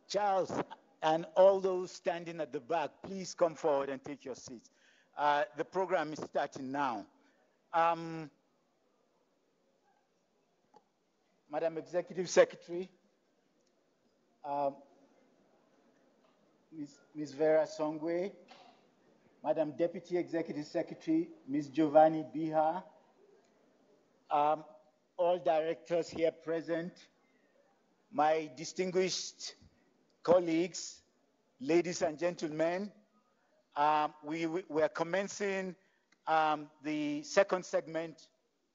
Charles and all those standing at the back, please come forward and take your seats. The program is starting now. Madam Executive Secretary, Ms. Vera Songwe, Madam Deputy Executive Secretary, Ms. Giovanni Biha, all directors here present, my distinguished colleagues, ladies and gentlemen, we are commencing the second segment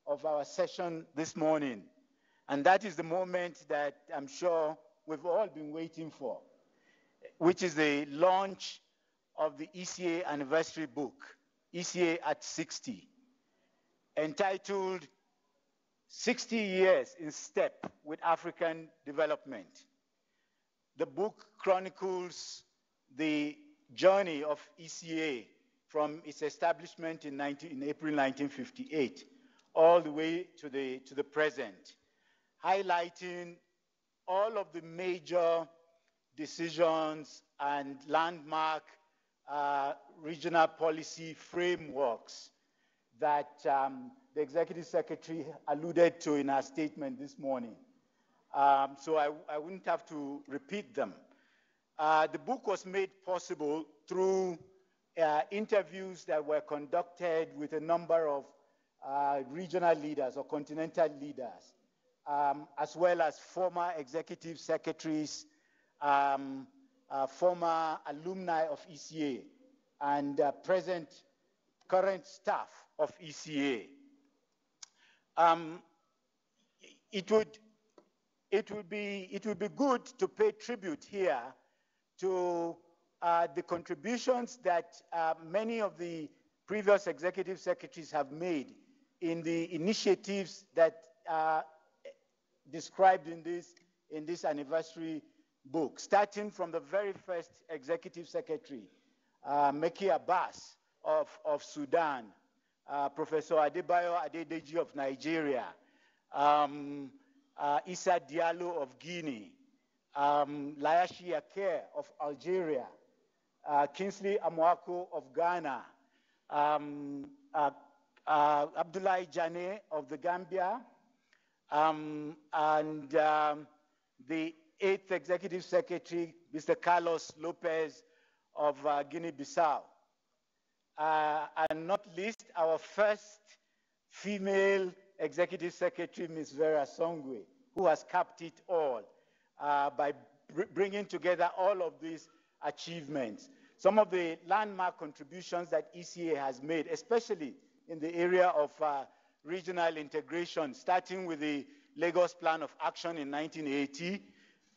of our session this morning. And that is the moment that I'm sure we've all been waiting for, which is the launch of the ECA anniversary book, ECA at 60, entitled 60 Years in Step with African Development. The book chronicles the journey of ECA from its establishment in April 1958 all the way to the present, highlighting all of the major decisions and landmark regional policy frameworks that the Executive Secretary alluded to in her statement this morning. So I wouldn't have to repeat them. The book was made possible through interviews that were conducted with a number of regional leaders or continental leaders, as well as former executive secretaries, former alumni of ECA, and current staff of ECA. It would be good to pay tribute here to the contributions that many of the previous executive secretaries have made in the initiatives that are described in this anniversary book, starting from the very first executive secretary, Meki Abbas of Sudan, Professor Adebayo Adedeji of Nigeria, Issa Diallo of Guinea, Layashi Aker of Algeria, Kingsley Amoako of Ghana, Abdoulaye Jane of the Gambia, and the 8th Executive Secretary, Mr. Carlos Lopez of Guinea-Bissau. And not least, our first female Executive Secretary, Ms. Vera Songwe, who has capped it all by bringing together all of these achievements. Some of the landmark contributions that ECA has made, especially in the area of regional integration, starting with the Lagos Plan of Action in 1980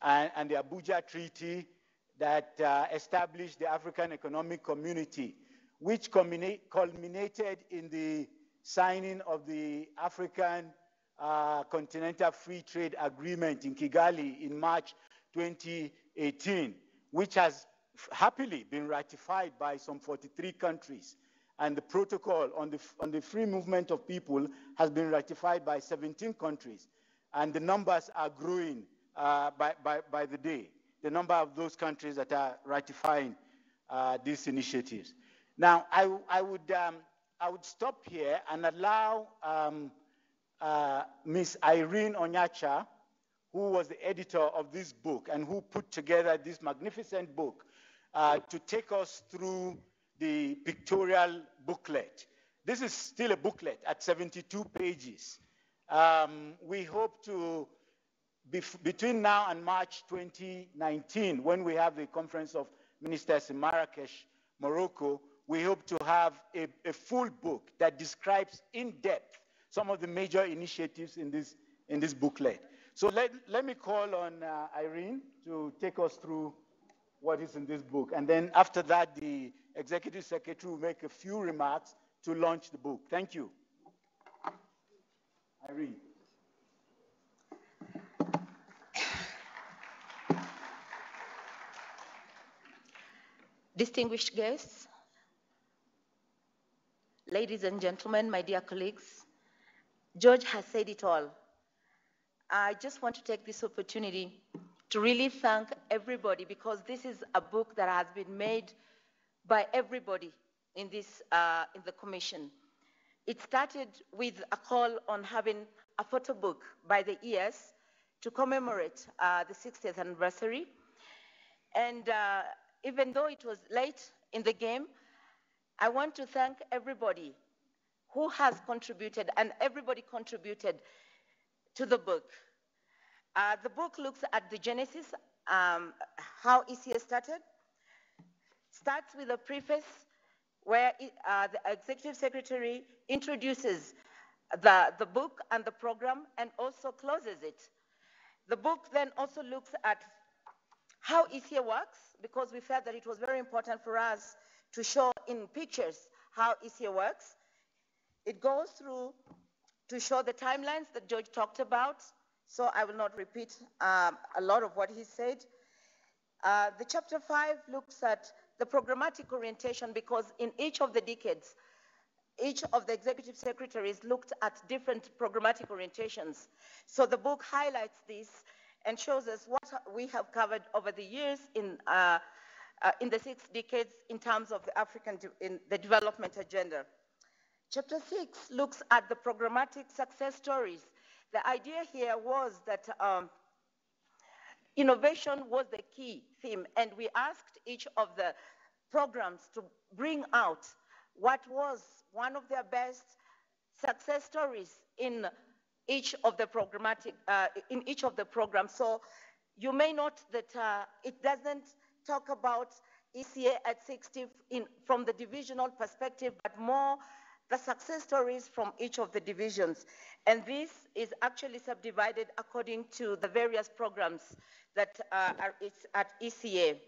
and the Abuja Treaty that established the African Economic Community, which culminated in the signing of the African Continental Free Trade Agreement in Kigali in March 2018, which has happily been ratified by some 43 countries. And the protocol on the free movement of people has been ratified by 17 countries. And the numbers are growing by the day, the number of those countries that are ratifying these initiatives. Now, I would stop here and allow Ms. Irene Onyacha, who was the editor of this book and who put together this magnificent book, to take us through the pictorial booklet. This is still a booklet at 72 pages. We hope to, between now and March 2019, when we have the Conference of Ministers in Marrakesh, Morocco, we hope to have a full book that describes in depth some of the major initiatives in this booklet. So let me call on Irene to take us through what is in this book. And then after that, the Executive Secretary will make a few remarks to launch the book. Thank you. Irene. Distinguished guests, ladies and gentlemen, my dear colleagues, George has said it all. I just want to take this opportunity to really thank everybody, because this is a book that has been made by everybody in the commission. It started with a call on having a photo book by the ES to commemorate the 60th anniversary. And even though it was late in the game, I want to thank everybody who has contributed, and everybody contributed to the book. The book looks at the genesis, how ECA started, starts with a preface where the executive secretary introduces the book and the program and also closes it. The book then also looks at how ECA works, because we felt that it was very important for us to show in pictures how ECA works. It goes through to show the timelines that George talked about, so I will not repeat a lot of what he said. The chapter 5 looks at the programmatic orientation, because in each of the decades, each of the executive secretaries looked at different programmatic orientations. So the book highlights this and shows us what we have covered over the years in the 6 decades in terms of the development agenda. Chapter 6 looks at the programmatic success stories. The idea here was that innovation was the key theme, and we asked each of the programs to bring out what was one of their best success stories in each of the programs. So you may note that it doesn't talk about ECA at 60 from the divisional perspective, but more the success stories from each of the divisions. And this is actually subdivided according to the various programs that are at ECA.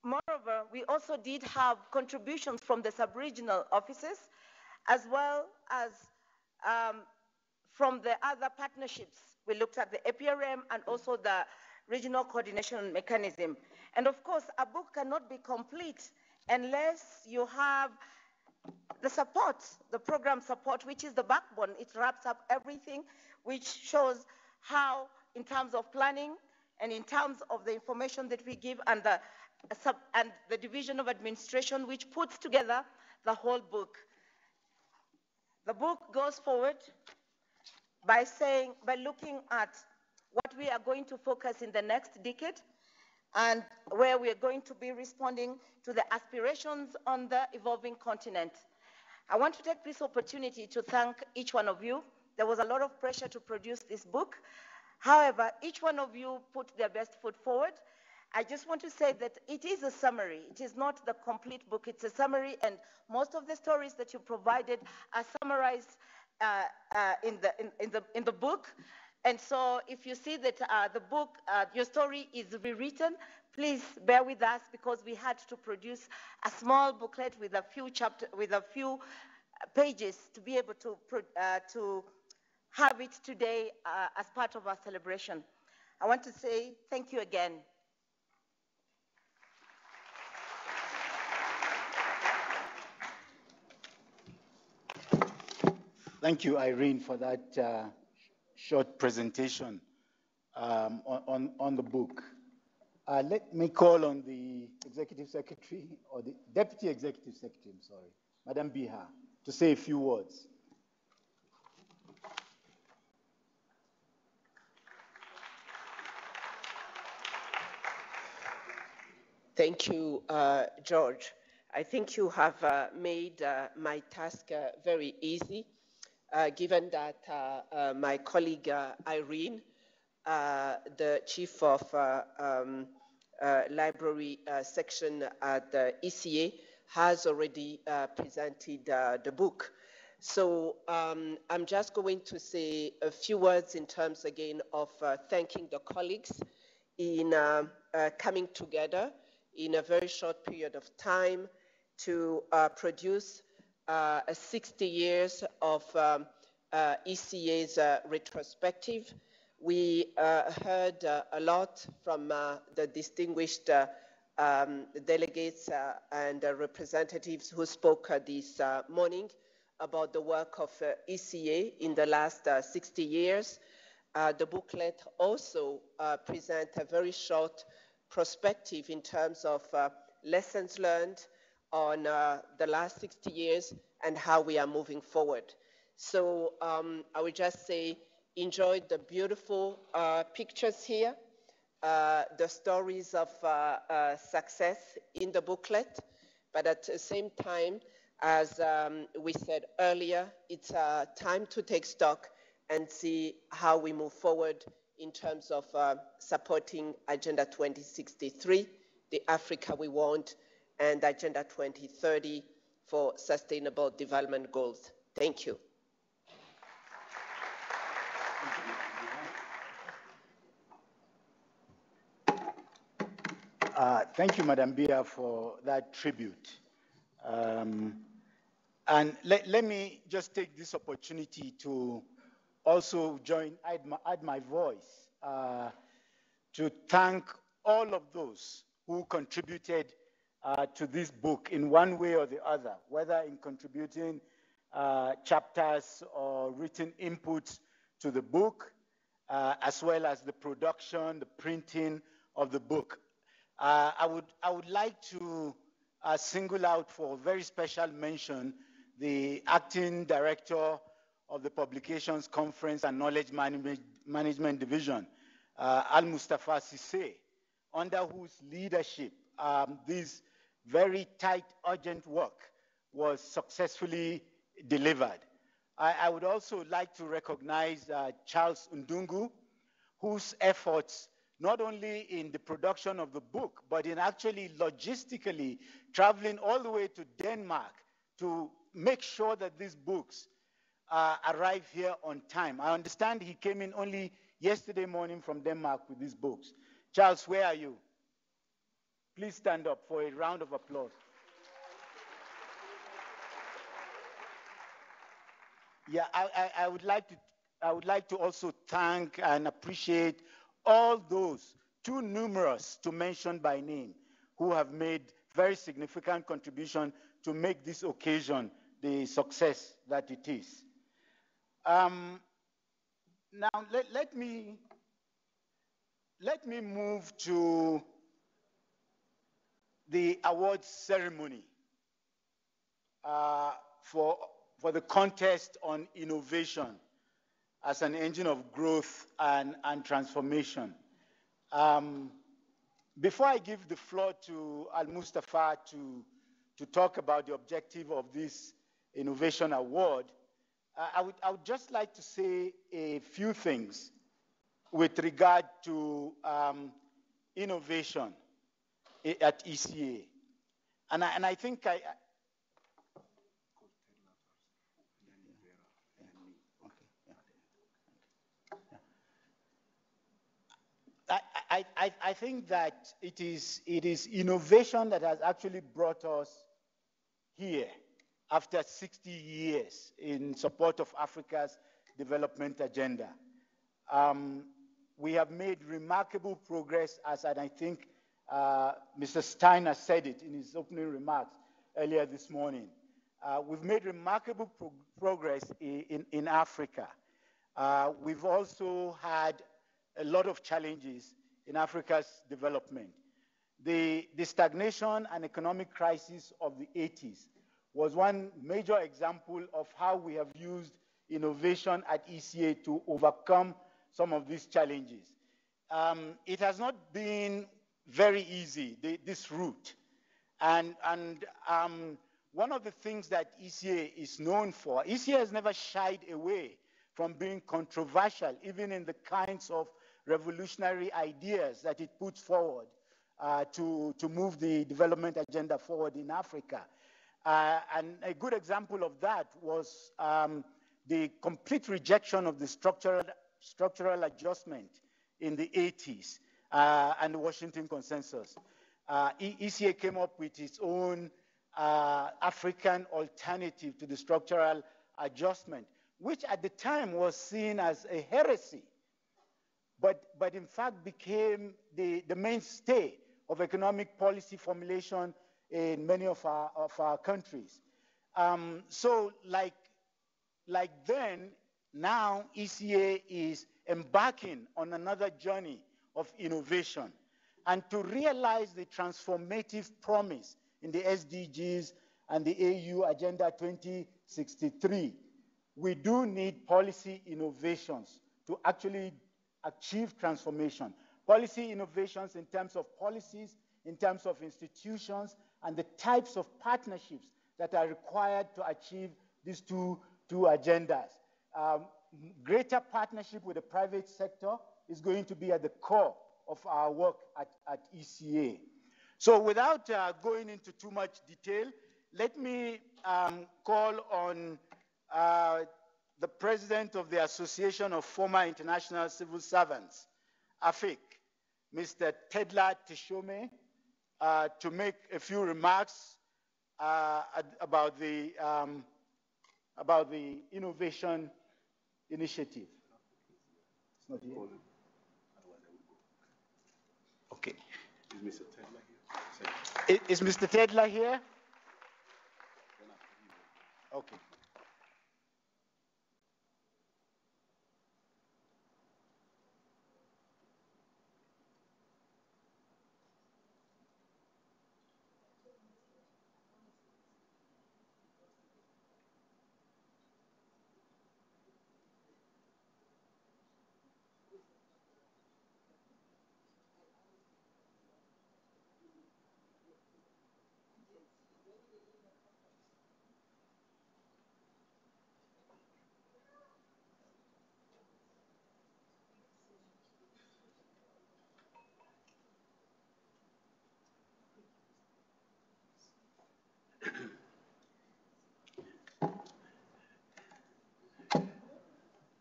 Moreover, we also did have contributions from the sub-regional offices, as well as from the other partnerships. We looked at the APRM and also the regional coordination mechanism. And of course, a book cannot be complete unless you have the support, the program support, which is the backbone. It wraps up everything, which shows how, in terms of planning and in terms of the information that we give, and the division of administration, which puts together the whole book. The book goes forward by looking at what we are going to focus in the next decade, and where we are going to be responding to the aspirations on the evolving continent. I want to take this opportunity to thank each one of you. There was a lot of pressure to produce this book. However, each one of you put their best foot forward. I just want to say that it is a summary. It is not the complete book. It's a summary, and most of the stories that you provided are summarized in the book. And so if you see that the book, your story is rewritten, please bear with us, because we had to produce a small booklet with a few pages to be able to have it today as part of our celebration. I want to say thank you again. Thank you, Irene, for that short presentation on the book. Let me call on the Executive Secretary, or the Deputy Executive Secretary, I'm sorry, Madam Biha, to say a few words. Thank you, George. I think you have made my task very easy, given that my colleague Irene, the chief of library section at the ECA, has already presented the book. So I'm just going to say a few words in terms again of thanking the colleagues in coming together in a very short period of time to produce 60 years of ECA's retrospective. We heard a lot from the distinguished delegates and representatives who spoke this morning. about the work of ECA in the last 60 years. The booklet also presents a very short perspective in terms of lessons learned on the last 60 years and how we are moving forward. So I would just say, enjoy the beautiful pictures here, the stories of success in the booklet, but at the same time, as we said earlier, it's time to take stock and see how we move forward in terms of supporting Agenda 2063, the Africa we want, and Agenda 2030 for Sustainable Development Goals. Thank you. Thank you, Madam Bia, for that tribute. And let me just take this opportunity to also add my voice to thank all of those who contributed to this book in one way or the other, whether in contributing chapters or written inputs to the book, as well as the production, the printing of the book. I would like to single out for a very special mention the acting director of the Publications Conference and Knowledge Management Division, Al-Mustafa Sise, under whose leadership this very tight, urgent work was successfully delivered. I would also like to recognize Charles Ndungu, whose efforts, not only in the production of the book, but in actually logistically traveling all the way to Denmark to make sure that these books arrive here on time. I understand he came in only yesterday morning from Denmark with these books. Charles, where are you? Please stand up for a round of applause. Yeah, I would like to also thank and appreciate all those, too numerous to mention by name, who have made very significant contribution to make this occasion the success that it is. Now, let me move to the awards ceremony for the contest on innovation as an engine of growth and transformation. Before I give the floor to Al-Mustafa to talk about the objective of this Innovation Award, I would just like to say a few things with regard to innovation at ECA. And I think I think that it is innovation that has actually brought us here after 60 years in support of Africa's development agenda. We have made remarkable progress, as I think Mr. Steiner said it in his opening remarks earlier this morning. We've made remarkable progress in Africa. We've also had a lot of challenges in Africa's development. The stagnation and economic crisis of the 80s was one major example of how we have used innovation at ECA to overcome some of these challenges. It has not been very easy, this route. And one of the things that ECA is known for, ECA has never shied away from being controversial, even in the kinds of revolutionary ideas that it puts forward to move the development agenda forward in Africa. And a good example of that was the complete rejection of the structural adjustment in the 80s and the Washington Consensus. ECA came up with its own African alternative to the structural adjustment, which at the time was seen as a heresy, but in fact became the mainstay of economic policy formulation in many of our countries. So like like then, now ECA is embarking on another journey of innovation. And to realize the transformative promise in the SDGs and the AU Agenda 2063, we do need policy innovations to actually achieve transformation. Policy innovations in terms of policies, in terms of institutions, and the types of partnerships that are required to achieve these two agendas. Greater partnership with the private sector is going to be at the core of our work at ECA. So without going into too much detail, let me call on the president of the Association of Former International Civil Servants, AFIC, Mr. Tedla Teshome, to make a few remarks about the innovation initiative. It's not here. Okay. Is Mr. Tedla here? Is Mr. Tedla here? Okay.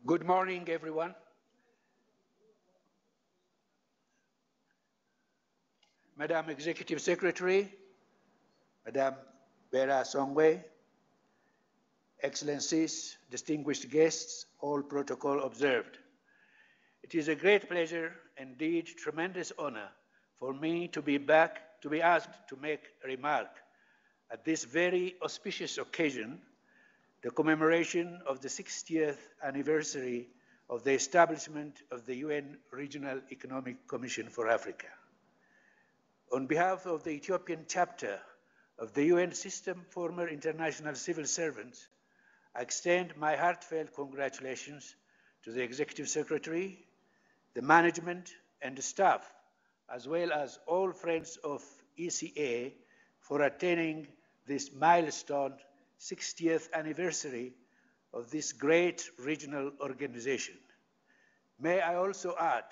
Good morning, everyone. Madam Executive Secretary, Madam Vera Songwe, Excellencies, distinguished guests, all protocol observed. It is a great pleasure, indeed tremendous honor, for me to be asked to make a remark at this very auspicious occasion, the commemoration of the 60th anniversary of the establishment of the UN Regional Economic Commission for Africa. On behalf of the Ethiopian chapter of the UN system, former international civil servants, I extend my heartfelt congratulations to the Executive Secretary, the management and the staff, as well as all friends of ECA for attaining this milestone 60th anniversary of this great regional organization. May I also add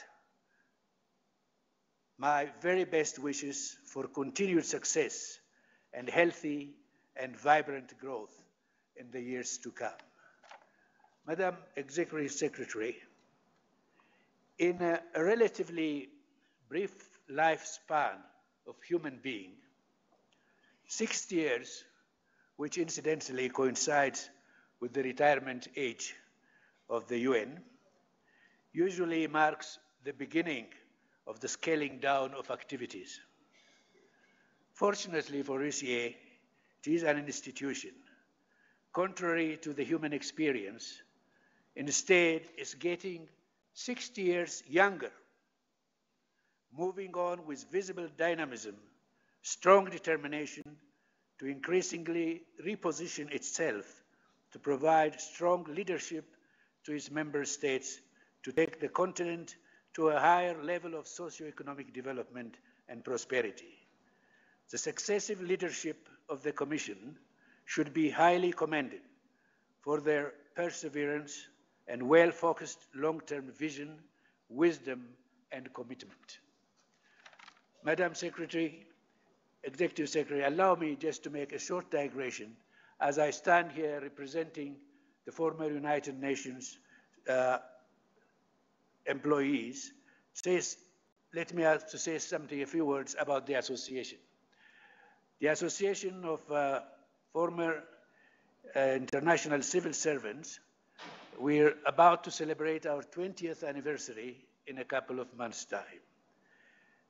my very best wishes for continued success and healthy and vibrant growth in the years to come. Madam Executive Secretary, in a relatively brief lifespan of human being, 60 years, which incidentally coincides with the retirement age of the UN, usually marks the beginning of the scaling down of activities. Fortunately for ECA, it is an institution. Contrary to the human experience, instead is getting 60 years younger, moving on with visible dynamism, strong determination to increasingly reposition itself to provide strong leadership to its member states to take the continent to a higher level of socio-economic development and prosperity. The successive leadership of the Commission should be highly commended for their perseverance and well-focused long-term vision, wisdom, and commitment. Madam Secretary, Executive Secretary, allow me just to make a short digression as I stand here representing the former United Nations employees. Let me also say a few words about the association. The Association of Former International Civil Servants, we're about to celebrate our 20th anniversary in a couple of months' time.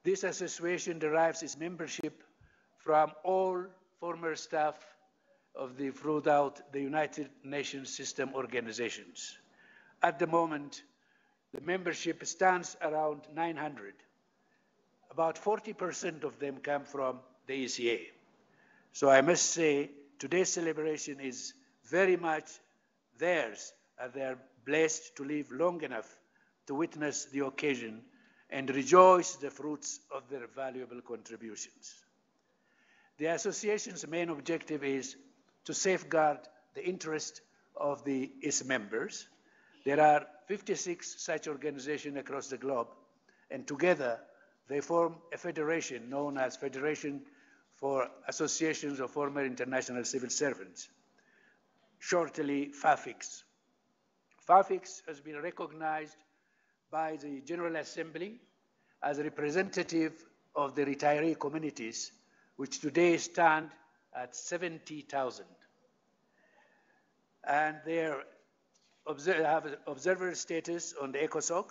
This association derives its membership from all former staff of throughout the United Nations system organizations. At the moment, the membership stands around 900. About 40% of them come from the ECA. So I must say, today's celebration is very much theirs, and they are blessed to live long enough to witness the occasion and rejoice the fruits of their valuable contributions. The association's main objective is to safeguard the interest of its members. There are 56 such organizations across the globe, and together they form a federation known as Federation for Associations of Former International Civil Servants, shortly FAFIX. FAFIX has been recognized by the General Assembly as a representative of the retiree communities, which today stand at 70,000. And they have observer status on the ECOSOC,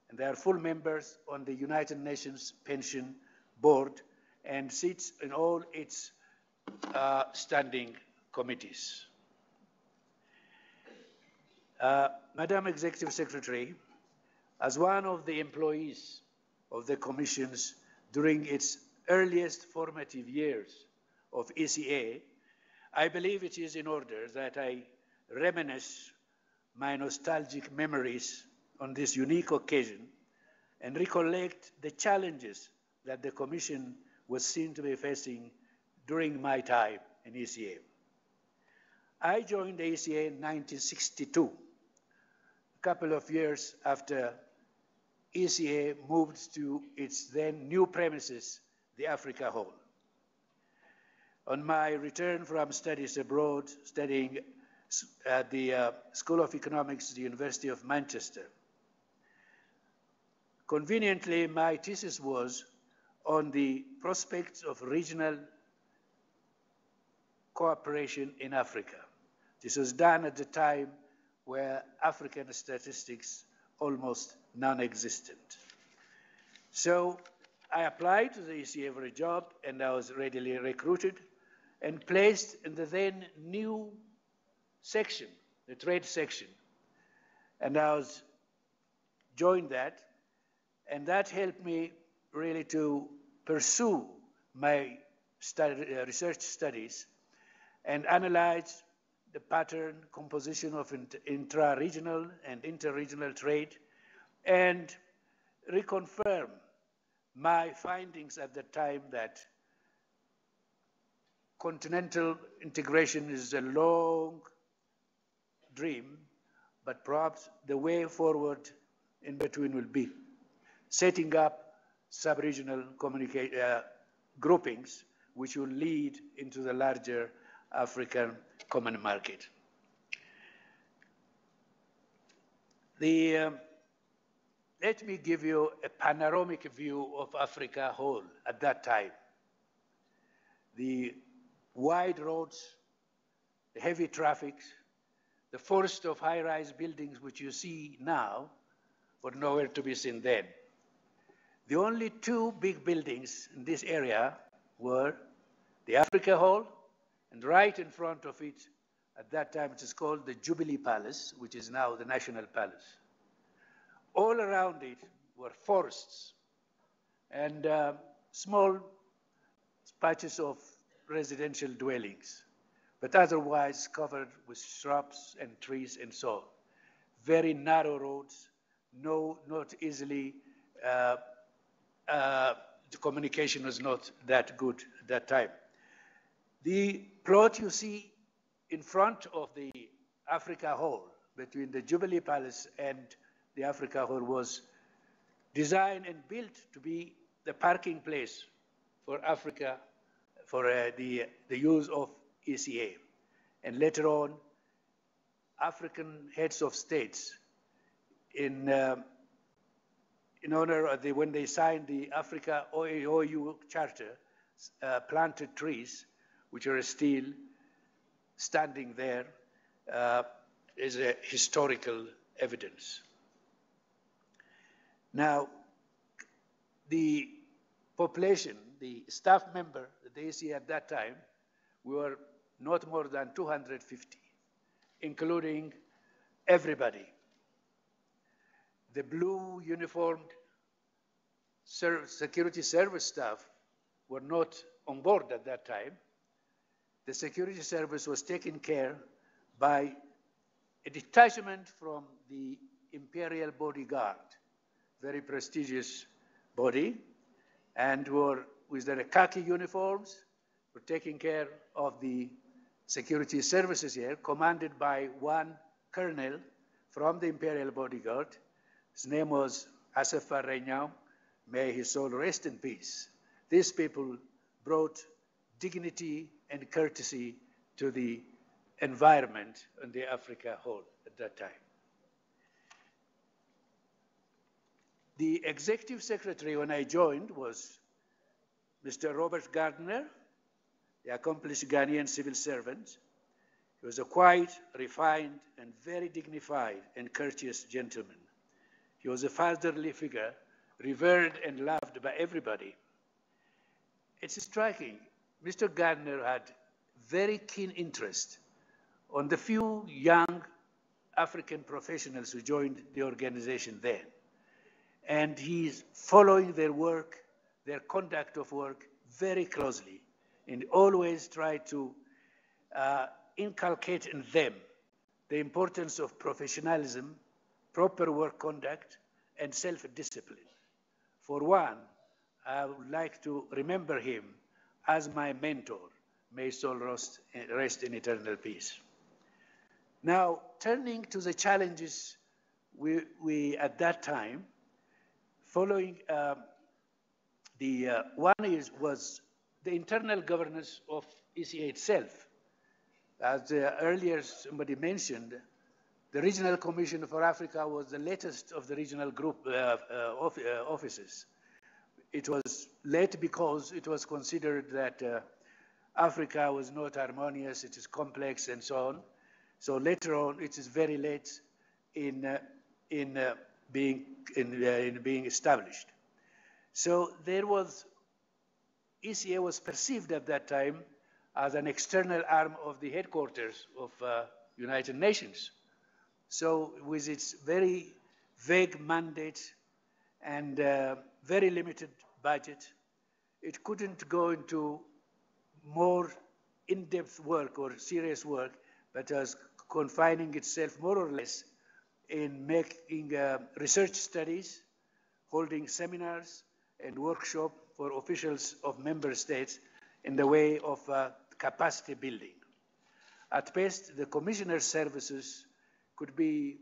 and they are full members on the United Nations Pension Board and sits in all its standing committees. Madam Executive Secretary, as one of the employees of the commissions during its earliest formative years of ECA, I believe it is in order that I reminisce my nostalgic memories on this unique occasion and recollect the challenges that the Commission was seen to be facing during my time in ECA. I joined the ECA in 1962, a couple of years after ECA moved to its then new premises, the Africa Hall. On my return from studies abroad, studying at the School of Economics at the University of Manchester, conveniently, my thesis was on the prospects of regional cooperation in Africa. This was done at the time where African statistics almost non-existent. So I applied to the ECA for a job, and I was readily recruited and placed in the then new section, the trade section. And I was joined that, and that helped me really to pursue my research studies and analyze the pattern, composition of intra-regional and inter-regional trade, and reconfirm my findings at the time that continental integration is a long dream, but perhaps the way forward in between will be setting up sub-regional groupings which will lead into the larger African common market. Let me give you a panoramic view of Africa whole at that time. The wide roads, the heavy traffic, the forest of high-rise buildings which you see now were nowhere to be seen then. The only two big buildings in this area were the Africa Hall, and right in front of it, at that time it is called the Jubilee Palace, which is now the National Palace. All around it were forests and small patches of residential dwellings, but otherwise covered with shrubs and trees and so on. Very narrow roads, not easily, the communication was not that good at that time. The plot you see in front of the Africa Hall, between the Jubilee Palace and the Africa Hall, was designed and built to be the parking place for Africa, for the use of ECA. And later on, African heads of states, in honor of when they signed the Africa OAU Charter, planted trees, which are still standing there, is a historical evidence. Now, the population, the staff member, the ECA at that time, we were not more than 250, including everybody. The blue uniformed security service staff were not on board at that time. The security service was taken care by a detachment from the Imperial Bodyguard, very prestigious body, and were with their khaki uniforms, were taking care of the security services here, commanded by one colonel from the Imperial Bodyguard. His name was Asefa Renyao. May his soul rest in peace. These people brought dignity and courtesy to the environment in the Africa whole at that time. The executive secretary when I joined was Mr. Robert Gardner, the accomplished Ghanaian civil servant. He was a quiet, refined, and very dignified and courteous gentleman. He was a fatherly figure, revered and loved by everybody. It's striking. Mr. Gardner had very keen interest on the few young African professionals who joined the organization then. And he's following their work, their conduct of work very closely, and always try to inculcate in them the importance of professionalism, proper work conduct, and self-discipline. For one, I would like to remember him as my mentor. May his soul rest in eternal peace. Now, turning to the challenges we at that time, following one was the internal governance of ECA itself. As earlier somebody mentioned, the Regional Commission for Africa was the latest of the regional group offices. It was late because it was considered that Africa was not harmonious, it is complex and so on. So later on, it is very late in being established. So ECA was perceived at that time as an external arm of the headquarters of United Nations. So with its very vague mandate and very limited budget, it couldn't go into more in-depth work or serious work, but was confining itself more or less in making research studies, holding seminars and workshops for officials of member states in the way of capacity building. At best, the commissioner's services could be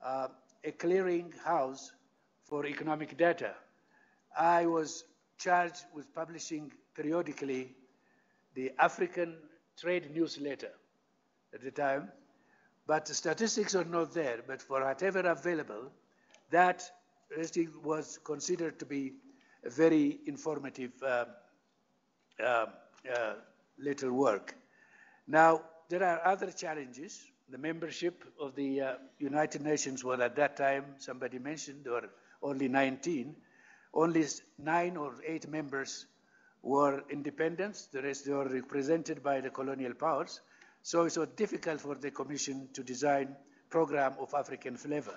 a clearing house for economic data. I was charged with publishing periodically the African Trade Newsletter at the time, but the statistics are not there, but for whatever available, that was considered to be a very informative little work. Now, there are other challenges. The membership of the United Nations was at that time, somebody mentioned, or only 19. Only 9 or 8 members were independents. The rest were represented by the colonial powers. So it was difficult for the Commission to design a program of African flavor.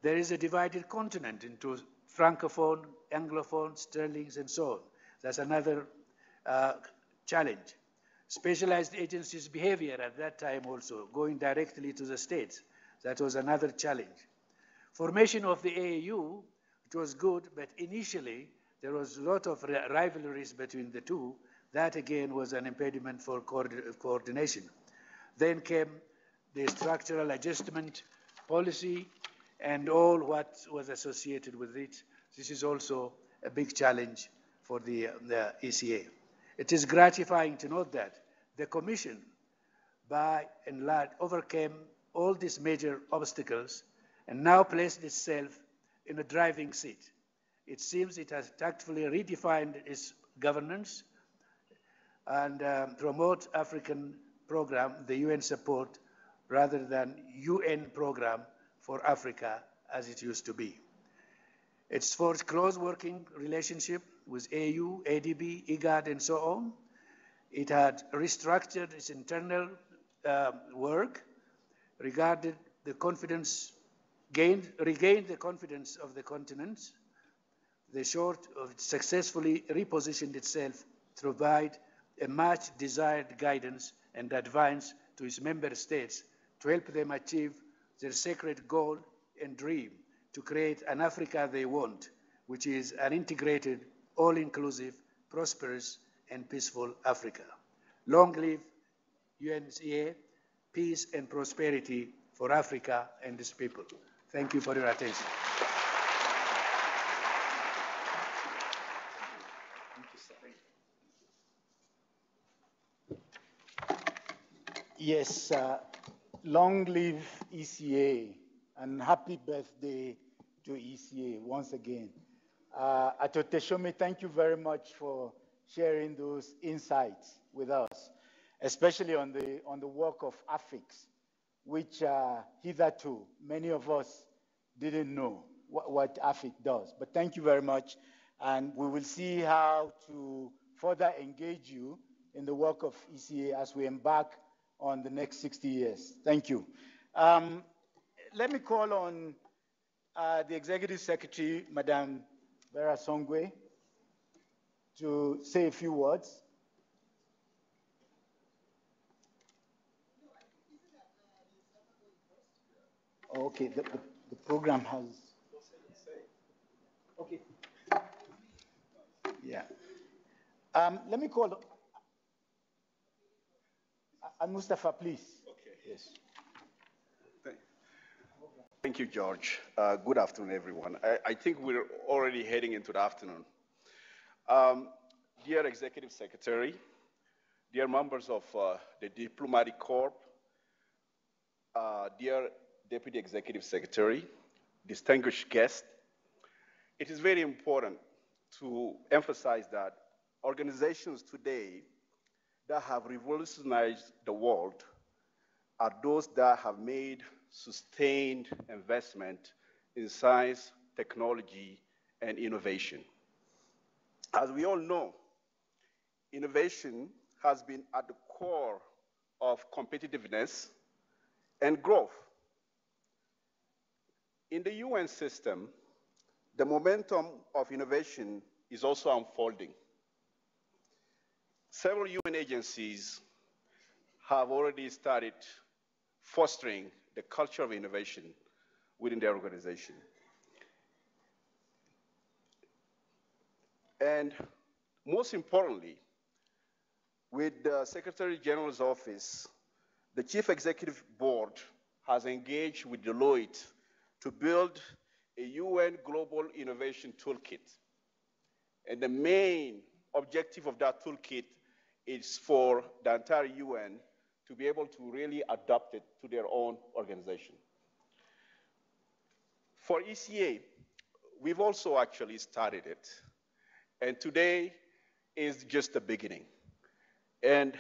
There is a divided continent into Francophone, Anglophone, Sterlings, and so on. That's another challenge. Specialized agencies' behavior at that time also, going directly to the states, that was another challenge. Formation of the AAU, it was good, but initially there was a lot of rivalries between the two. That again was an impediment for coordination. Then came the structural adjustment policy and all what was associated with it. This is also a big challenge for the ECA. It is gratifying to note that the Commission, by and large, overcame all these major obstacles and now placed itself in a driving seat. It seems it has tactfully redefined its governance and promote African program, the UN support, rather than UN program for Africa as it used to be. It's forged close working relationship with AU, ADB, IGAD, and so on. It had restructured its internal work, regained the confidence of the continent. The short of it successfully repositioned itself to provide a much desired guidance and advice to its member states to help them achieve their sacred goal and dream to create an Africa they want, which is an integrated, all-inclusive, prosperous, and peaceful Africa. Long live UNCA, peace and prosperity for Africa and its people. Thank you for your attention. Yes, long live ECA and happy birthday to ECA once again. Atoteshome, thank you very much for sharing those insights with us, especially on the work of AFIX, which hitherto many of us didn't know what AFIC does. But thank you very much, and we will see how to further engage you in the work of ECA as we embark on the next 60 years. Thank you. Let me call on the Executive Secretary, Madam Vera Songwe, to say a few words. Okay, the program has. Okay. Yeah. Let me call. Mustafa, please. Okay. Yes. Thank you, George. Good afternoon, everyone. I think we're already heading into the afternoon. Dear Executive Secretary, dear members of the Diplomatic Corps, dear Deputy Executive Secretary, distinguished guests, it is very important to emphasize that organizations today that have revolutionized the world are those that have made sustained investment in science, technology, and innovation. As we all know, innovation has been at the core of competitiveness and growth. In the UN system, the momentum of innovation is also unfolding. Several UN agencies have already started fostering the culture of innovation within their organization. And most importantly, with the Secretary General's office, the Chief Executive Board has engaged with Deloitte to build a UN Global Innovation Toolkit. And the main objective of that toolkit is for the entire UN to be able to really adopt it to their own organization. For ECA, we've also actually started it. And today is just the beginning. And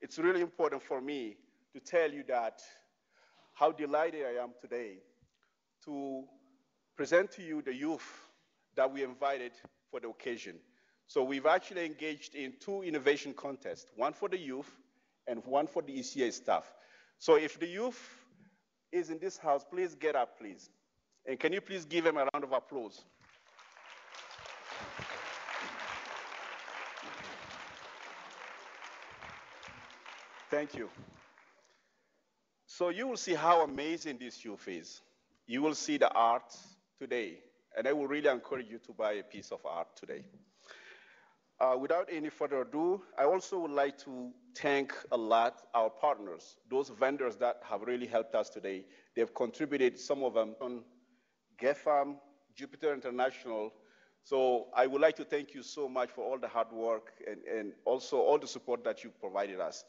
it's really important for me to tell you that how delighted I am today to present to you the youth that we invited for the occasion. So we've actually engaged in 2 innovation contests, one for the youth and one for the ECA staff. So if the youth is in this house, please get up, please. And can you please give them a round of applause? Thank you. So you will see how amazing this youth is. You will see the art today, and I will really encourage you to buy a piece of art today. Without any further ado, I also would like to thank a lot our partners, those vendors that have really helped us today. They've contributed, some of them, on GEFAM, Jupiter International. So I would like to thank you so much for all the hard work and also all the support that you provided us.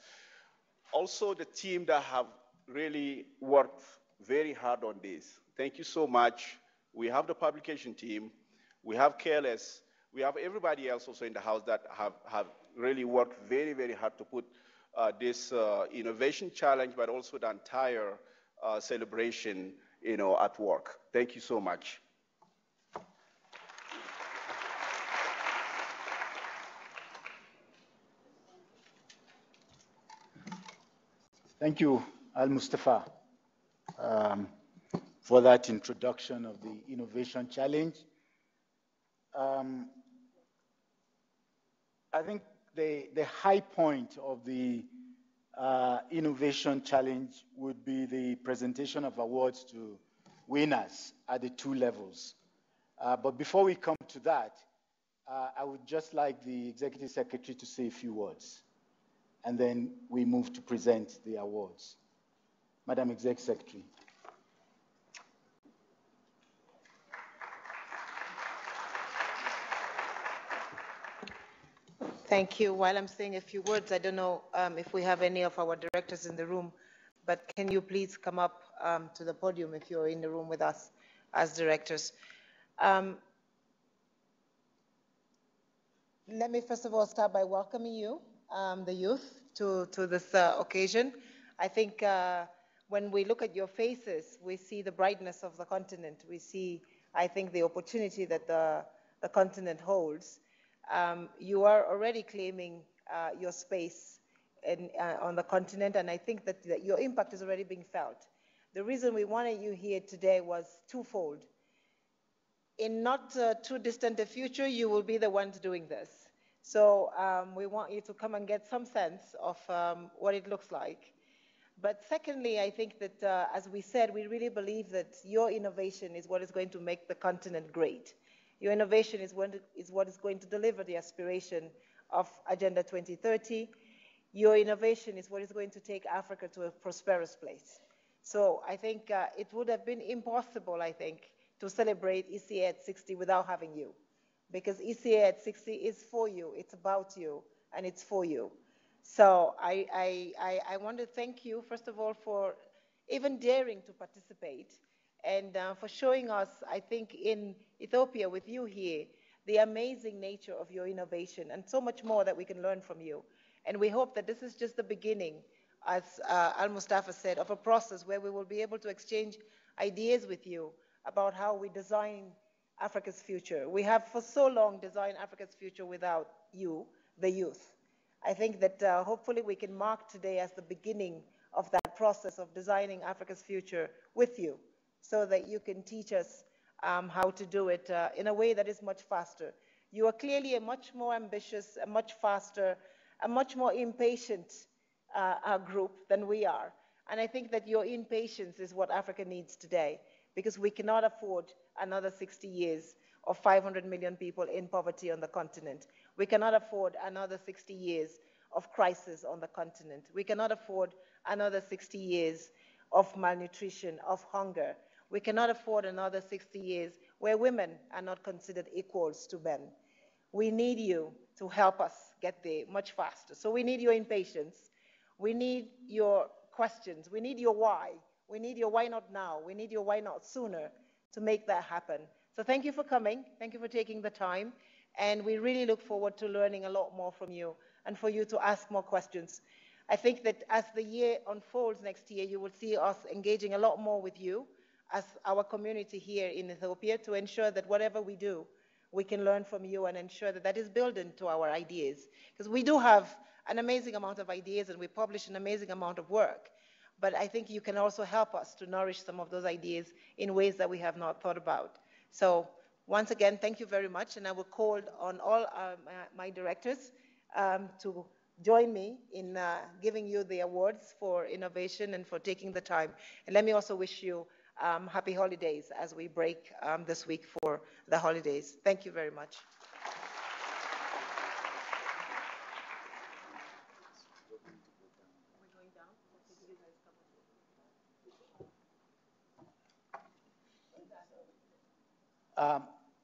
Also the team that have really worked very hard on this. Thank you so much. We have the publication team, we have KLS, we have everybody else also in the house that have really worked very, very hard to put this innovation challenge, but also the entire celebration, at work. Thank you so much. Thank you, Al-Mustafa, for that introduction of the Innovation Challenge. I think the high point of the Innovation Challenge would be the presentation of awards to winners at the 2 levels. But before we come to that, I would just like the Executive Secretary to say a few words, and then we move to present the awards. Madam Executive Secretary. Thank you. While I'm saying a few words, I don't know if we have any of our directors in the room, but can you please come up to the podium if you're in the room with us as directors. Let me first of all start by welcoming you, the youth, to this occasion. I think when we look at your faces, we see the brightness of the continent. We see, I think, the opportunity that the continent holds. You are already claiming your space on the continent, and I think that your impact is already being felt. The reason we wanted you here today was twofold. In not too distant a future, you will be the ones doing this. So we want you to come and get some sense of what it looks like. But secondly, I think that, as we said, we really believe that your innovation is what is going to make the continent great. Your innovation is what is going to deliver the aspiration of Agenda 2030. Your innovation is what is going to take Africa to a prosperous place. So I think it would have been impossible, I think, to celebrate ECA at 60 without having you. Because ECA at 60 is for you, it's about you, and it's for you. So I want to thank you, first of all, for even daring to participate and for showing us, I think, in Ethiopia with you here, the amazing nature of your innovation and so much more that we can learn from you. And we hope that this is just the beginning, as Al-Mustafa said, of a process where we will be able to exchange ideas with you about how we design Africa's future. We have for so long designed Africa's future without you, the youth. I think that hopefully we can mark today as the beginning of that process of designing Africa's future with you, so that you can teach us how to do it in a way that is much faster. You are clearly a much more ambitious, a much faster, a much more impatient group than we are. And I think that your impatience is what Africa needs today, because we cannot afford another 60 years of 500 million people in poverty on the continent. We cannot afford another 60 years of crisis on the continent. We cannot afford another 60 years of malnutrition, of hunger. We cannot afford another 60 years where women are not considered equals to men. We need you to help us get there much faster. So we need your impatience. We need your questions. We need your why. We need your why not now. We need your why not sooner to make that happen. So thank you for coming. Thank you for taking the time. And we really look forward to learning a lot more from you and for you to ask more questions. I think that as the year unfolds next year, you will see us engaging a lot more with you as our community here in Ethiopia to ensure that whatever we do, we can learn from you and ensure that that is built into our ideas. Because we do have an amazing amount of ideas and we publish an amazing amount of work. But I think you can also help us to nourish some of those ideas in ways that we have not thought about. So once again, thank you very much. And I will call on all my directors to join me in giving you the awards for innovation and for taking the time. And let me also wish you happy holidays as we break this week for the holidays. Thank you very much.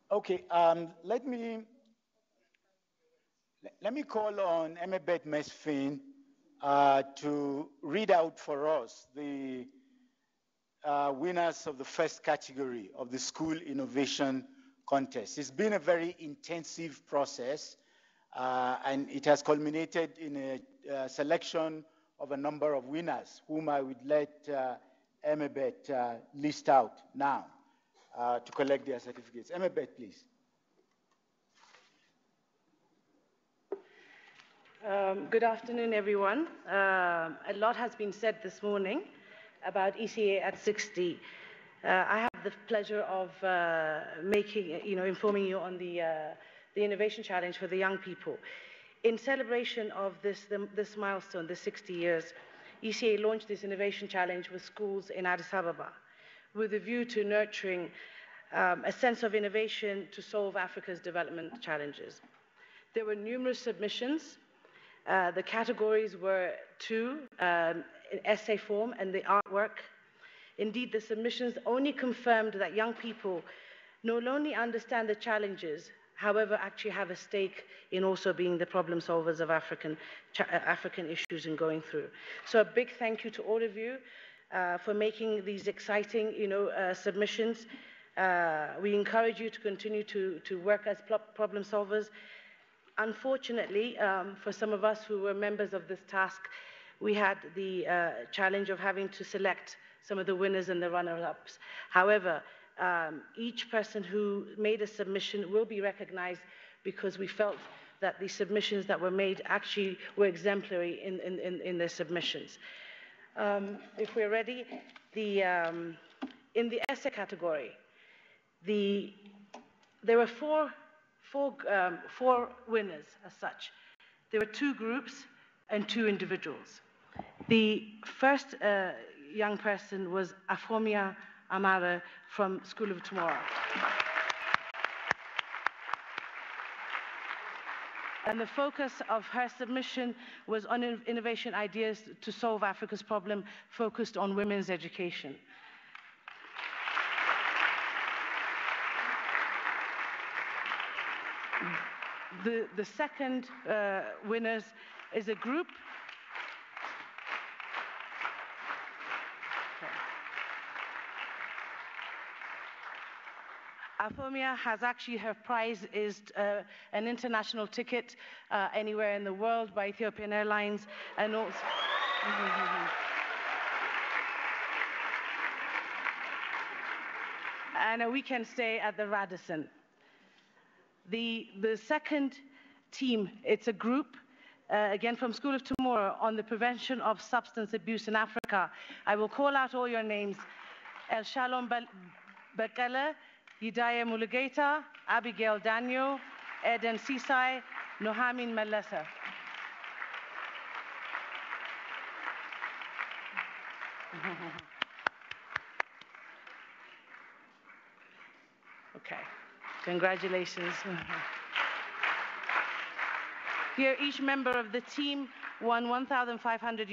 Okay, let me call on Emebet Mesfin to read out for us the winners of the first category of the School Innovation Contest. It's been a very intensive process, and it has culminated in a selection of a number of winners, whom I would let Emebet list out now to collect their certificates. Emebet, please. Good afternoon, everyone. A lot has been said this morning about ECA at 60. I have the pleasure of informing you on the Innovation Challenge for the young people. In celebration of this milestone, the 60 years, ECA launched this Innovation Challenge with schools in Addis Ababa, with a view to nurturing a sense of innovation to solve Africa's development challenges. There were numerous submissions. The categories were two, in essay form and the artwork. Indeed, the submissions only confirmed that young people not only understand the challenges, however, actually have a stake in also being the problem solvers of African issues and going through. So a big thank you to all of you for making these exciting, submissions. We encourage you to continue to work as problem solvers. Unfortunately, for some of us who were members of this task, we had the challenge of having to select some of the winners and the runners-ups. However, each person who made a submission will be recognized because we felt that the submissions that were made actually were exemplary in their submissions. If we're ready, in the essay category, there were four winners as such. There were two groups and two individuals. The first young person was Afomia Amara from School of Tomorrow. And the focus of her submission was on innovation ideas to solve Africa's problem, focused on women's education. The second winners is a group. Afomia has actually, her prize is an international ticket anywhere in the world by Ethiopian Airlines, and also and a weekend stay at the Radisson. The second team, it's a group, again from School of Tomorrow, on the prevention of substance abuse in Africa. I will call out all your names. El Shalom Bekele, Hidayah Mulugeta, Abigail Daniel, Eden Sisai, Nohamin Melesa. Okay, congratulations. Here, each member of the team won 1,500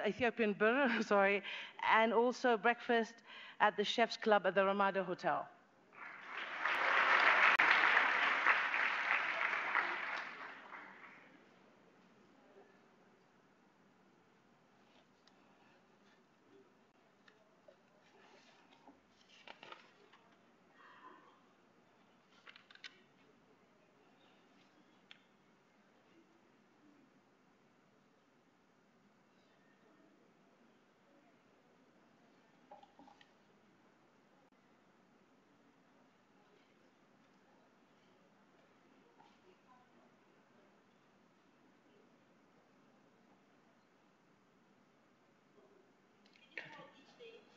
Ethiopian birr, sorry, and also breakfast at the Chef's Club at the Ramada Hotel.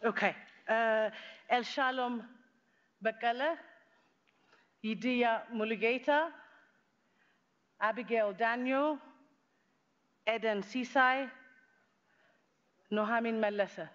Okay. El Shalom Bekele, Hidayah Mulugeta, Abigail Daniel, Eden Sisai, Nohamin Melesa.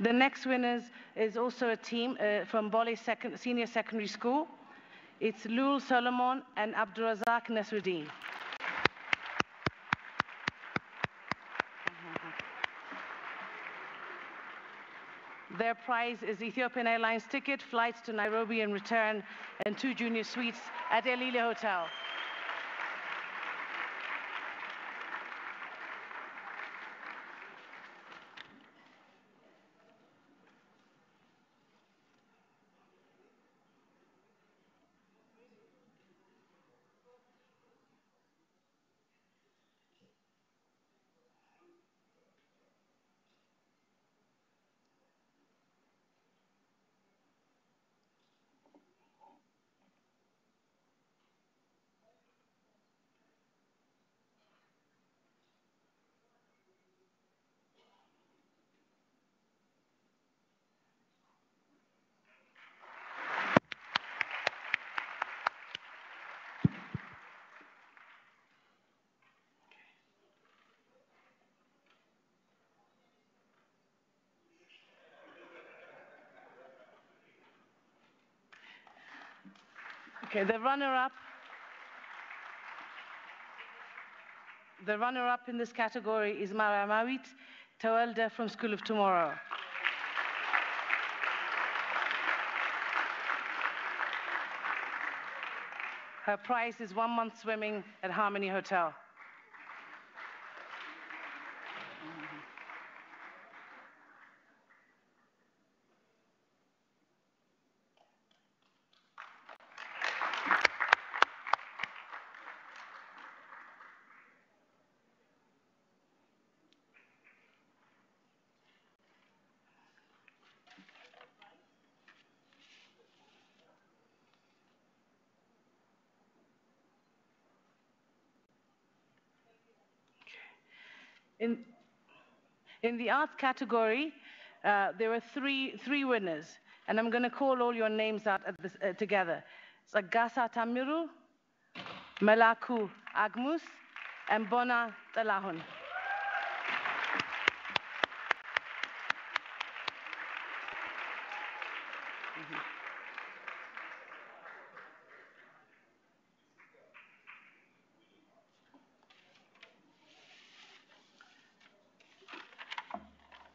The next winners is also a team from Bole Senior Secondary School. It's Lul Solomon and Abdurazak Nasruddin. Their prize is Ethiopian Airlines ticket, flights to Nairobi and return, and 2 junior suites at El Ile Hotel. Okay, the runner-up in this category is Mara Mawit Tawalda from School of Tomorrow. Her prize is 1 month swimming at Harmony Hotel. In the arts category, there were three winners, and I'm going to call all your names out at this, together. Sagasa Tamiru, Melaku Agmus, and Bona Talahun.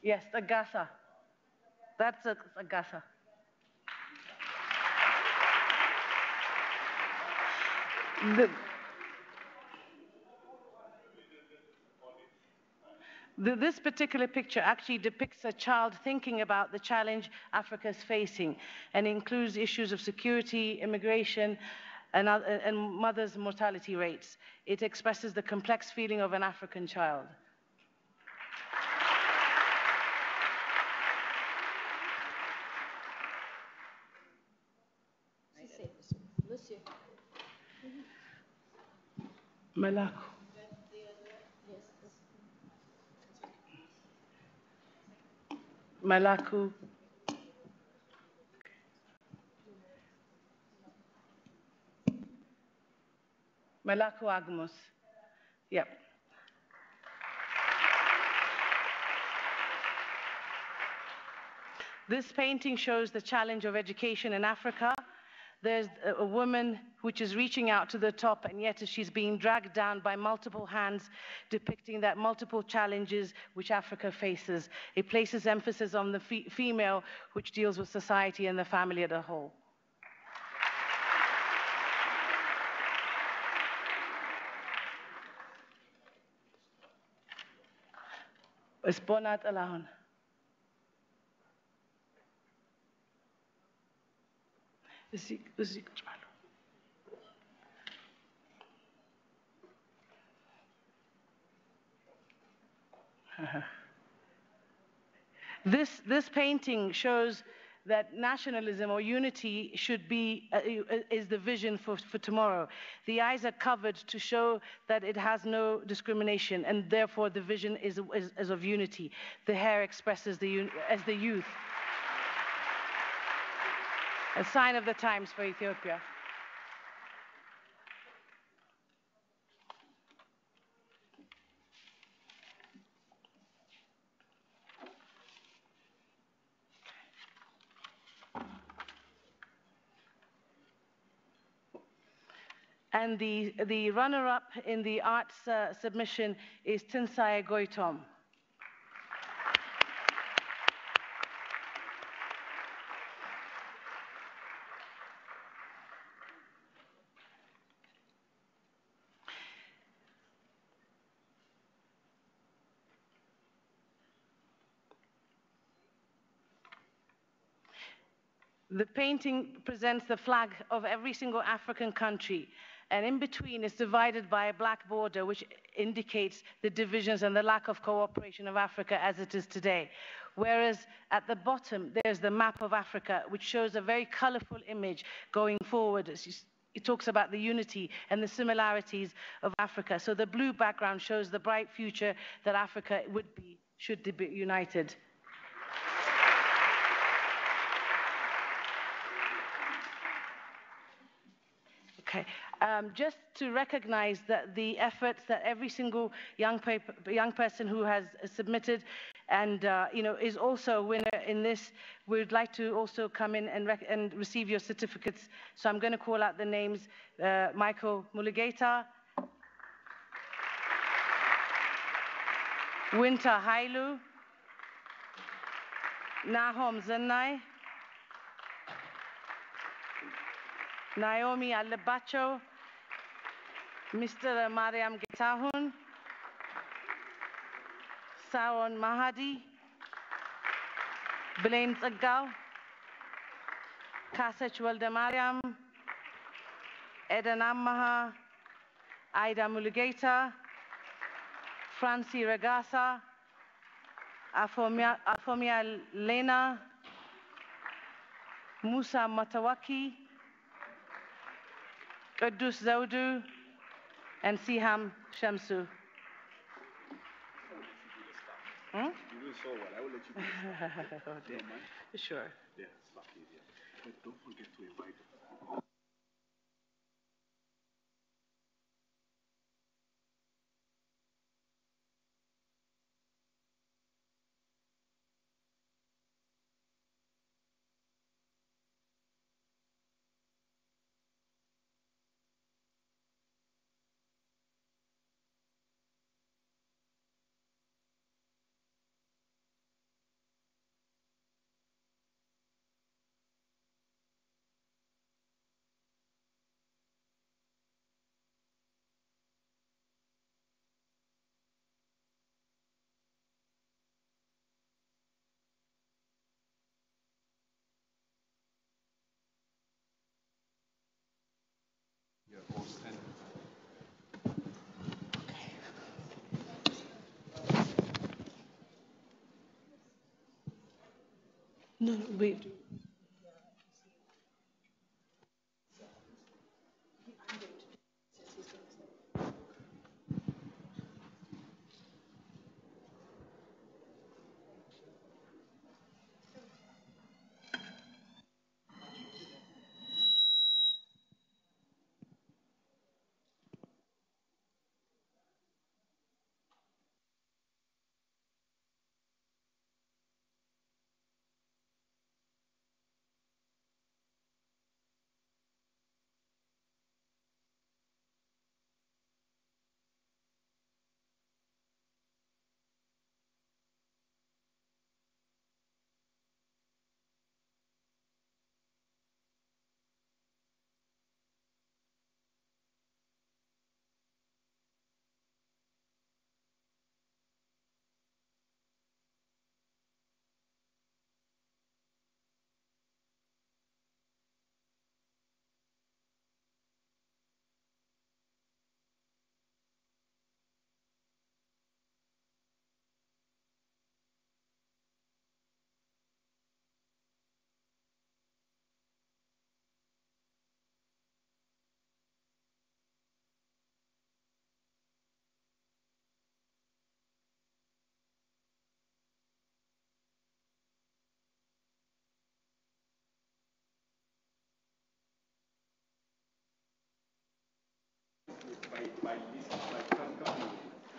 Yes, Agasa. That's Agasa. This particular picture actually depicts a child thinking about the challenge Africa is facing and includes issues of security, immigration, and mothers' mortality rates. It expresses the complex feeling of an African child. Malaku. Malaku. Malaku Agmus. Yep. This painting shows the challenge of education in Africa. There's a woman which is reaching out to the top, and yet she's being dragged down by multiple hands, depicting that multiple challenges which Africa faces. It places emphasis on the female, which deals with society and the family as a whole. Esponat Alahon. This painting shows that nationalism or unity should be, is the vision for tomorrow. The eyes are covered to show that it has no discrimination, and therefore the vision is of unity. The hair expresses the youth. A sign of the times for Ethiopia. And the runner-up in the arts submission is Tinsaye Goitom. The painting presents the flag of every single African country, and in between is divided by a black border, which indicates the divisions and the lack of cooperation of Africa as it is today. Whereas at the bottom, there's the map of Africa, which shows a very colorful image going forward. It talks about the unity and the similarities of Africa. So the blue background shows the bright future that Africa would be, should be united. Okay. Just to recognize that the efforts that every single young person who has submitted and is also a winner in this, we'd like to also come in and receive your certificates. So I'm going to call out the names: Michael Mulugeta, Winter Hailu, Nahom Zenai, Naomi Alebacho, Mr. Mariam Getahun, Saron Mahadi, Blaine Tsaggal, Kasech Mariam, Eden Ammaha, Aida Mulugeta, Francie Regasa, Afomia Lena, Musa Matawaki, Qudus Zaudu, and Siham Shamsu. Hmm? You do so well. I will let you do the stuff. Okay. Sure. Yeah, it's not easier. But don't forget to invite them. No, wait.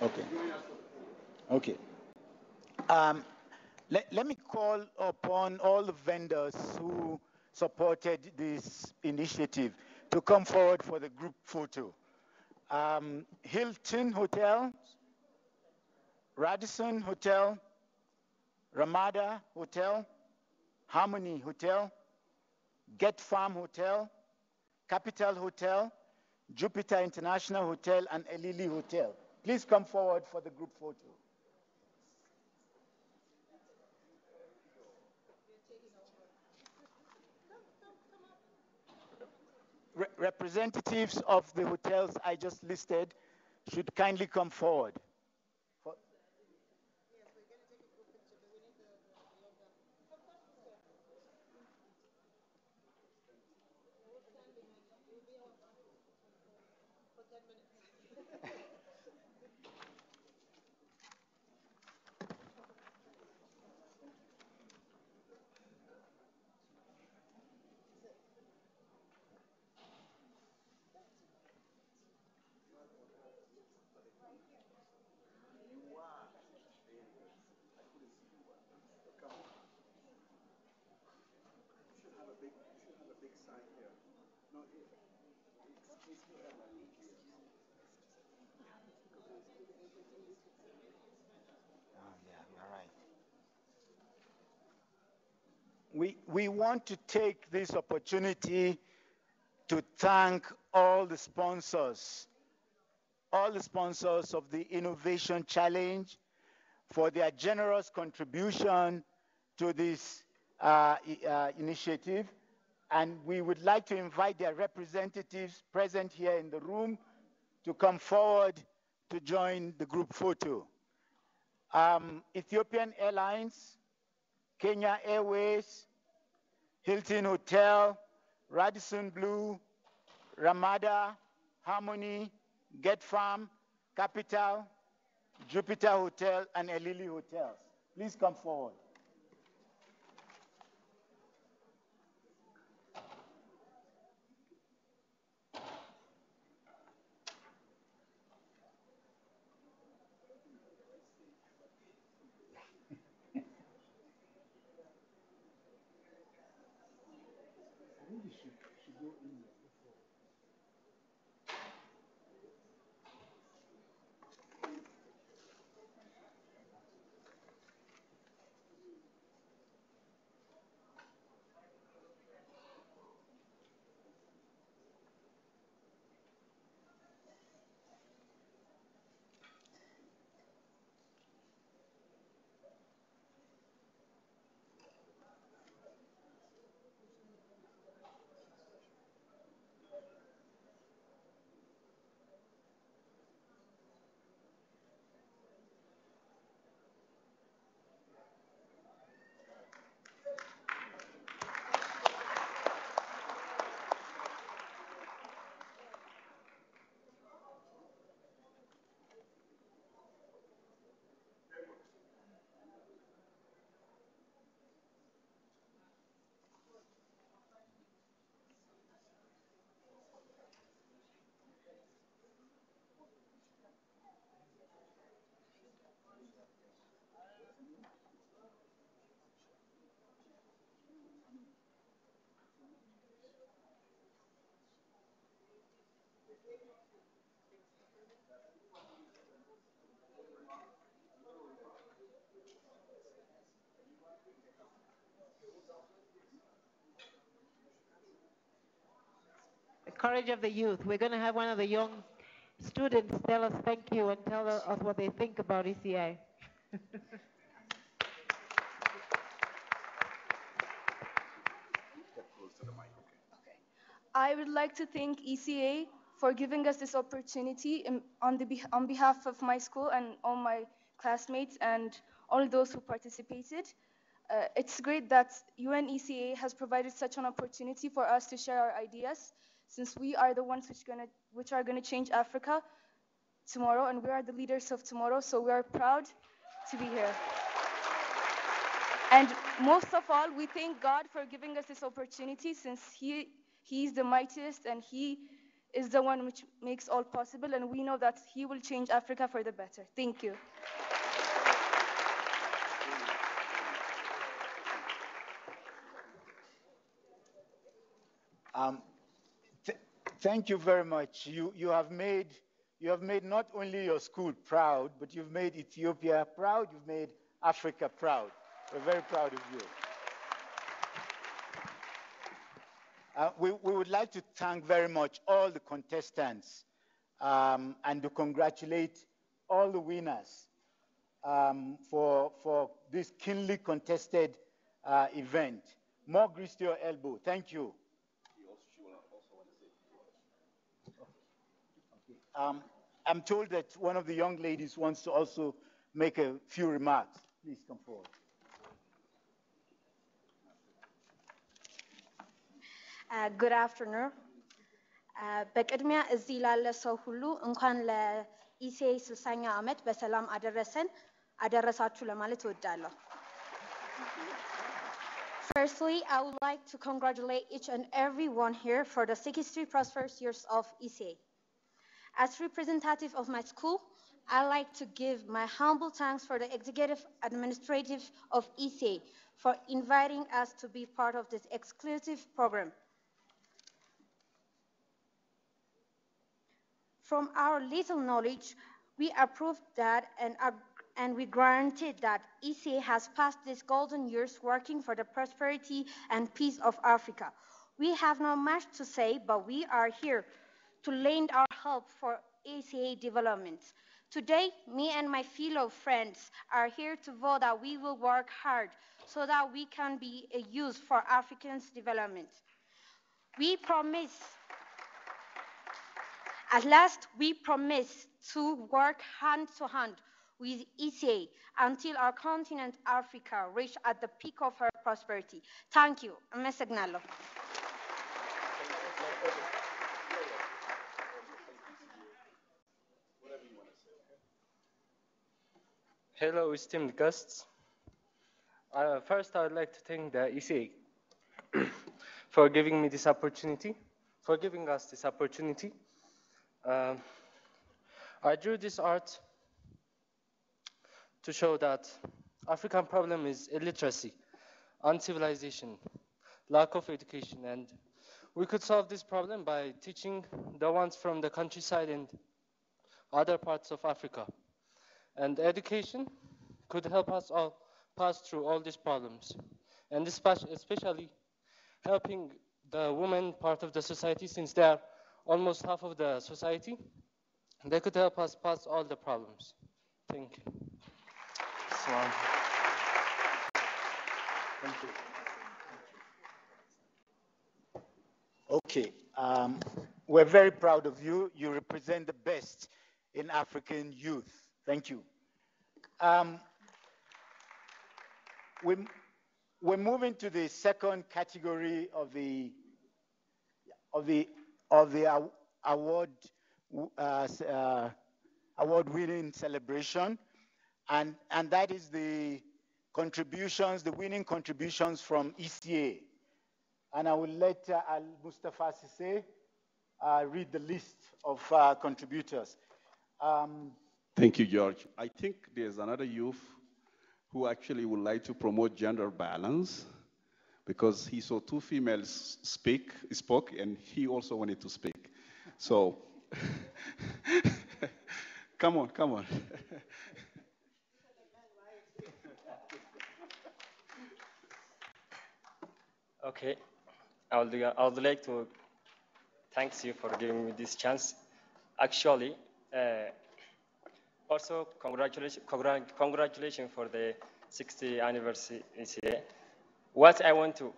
Okay. Okay. Let me call upon all the vendors who supported this initiative to come forward for the group photo. Hilton Hotel, Radisson Hotel, Ramada Hotel, Harmony Hotel, Get Farm Hotel, Capital Hotel, Jupiter International Hotel, and Elili Hotel. Please come forward for the group photo. Representatives of the hotels I just listed should kindly come forward. We want to take this opportunity to thank all the sponsors of the Innovation Challenge for their generous contribution to this initiative. And we would like to invite their representatives present here in the room to come forward to join the group photo. Ethiopian Airlines, Kenya Airways, Hilton Hotel, Radisson Blue, Ramada, Harmony, Get Farm, Capital, Jupiter Hotel, and Elili Hotels. Please come forward. The courage of the youth. We're going to have one of the young students tell us thank you and tell us what they think about ECA. I would like to thank ECA for giving us this opportunity on behalf of my school and all my classmates and all those who participated. It's great that UNECA has provided such an opportunity for us to share our ideas, since we are the ones which are going to change Africa tomorrow, and we are the leaders of tomorrow, so we are proud to be here. And most of all, we thank God for giving us this opportunity, since He is the mightiest and He is the one which makes all possible, and we know that He will change Africa for the better. Thank you. Thank you very much. You have made not only your school proud, but you've made Ethiopia proud, you've made Africa proud. We're very proud of you. We would like to thank very much all the contestants and to congratulate all the winners for this keenly contested event. More grease to your elbow. Thank you. I'm told that one of the young ladies wants to also make a few remarks. Please come forward. Good afternoon. በቅድሚያ እዚህ ላለ ሰው ሁሉ እንኳን ለኢሲኤ 60ኛ ዓመት በሰላም አደረሳችሁ ለማለት እወዳለሁ። Firstly, I would like to congratulate each and everyone here for the 63 prosperous years of ECA. As representative of my school, I'd like to give my humble thanks for the executive administrative of ECA for inviting us to be part of this exclusive program. From our little knowledge, we approved that and we granted that ECA has passed these golden years working for the prosperity and peace of Africa. We have not much to say, but we are here to lend our help for ECA development. Today, me and my fellow friends are here to vote that we will work hard so that we can be a use for Africans' development. We promise At last, we promise to work hand to hand with ECA until our continent, Africa, reach at the peak of her prosperity. Thank you. Amesegnalo. Hello, esteemed guests. First, I would like to thank the ECA for giving us this opportunity. I drew this art to show that African problem is illiteracy, uncivilization, lack of education, and we could solve this problem by teaching the ones from the countryside and other parts of Africa. And education could help us all pass through all these problems, and especially helping the women part of the society, since they are almost half of the society. They could help us pass all the problems. Thank you. Thank you. Okay, we're very proud of you. You represent the best in African youth. Thank you. We're moving to the second category of the award-winning celebration, and that is the winning contributions from ECA. And I will let Al-Mustafa Sise read the list of contributors. Thank you, George. I think there's another youth who actually would like to promote gender balance, because he saw two females spoke, and he also wanted to speak. So, come on. Okay, I would like to thank you for giving me this chance. Actually, also congratulations for the 60th anniversary ECA. What I want to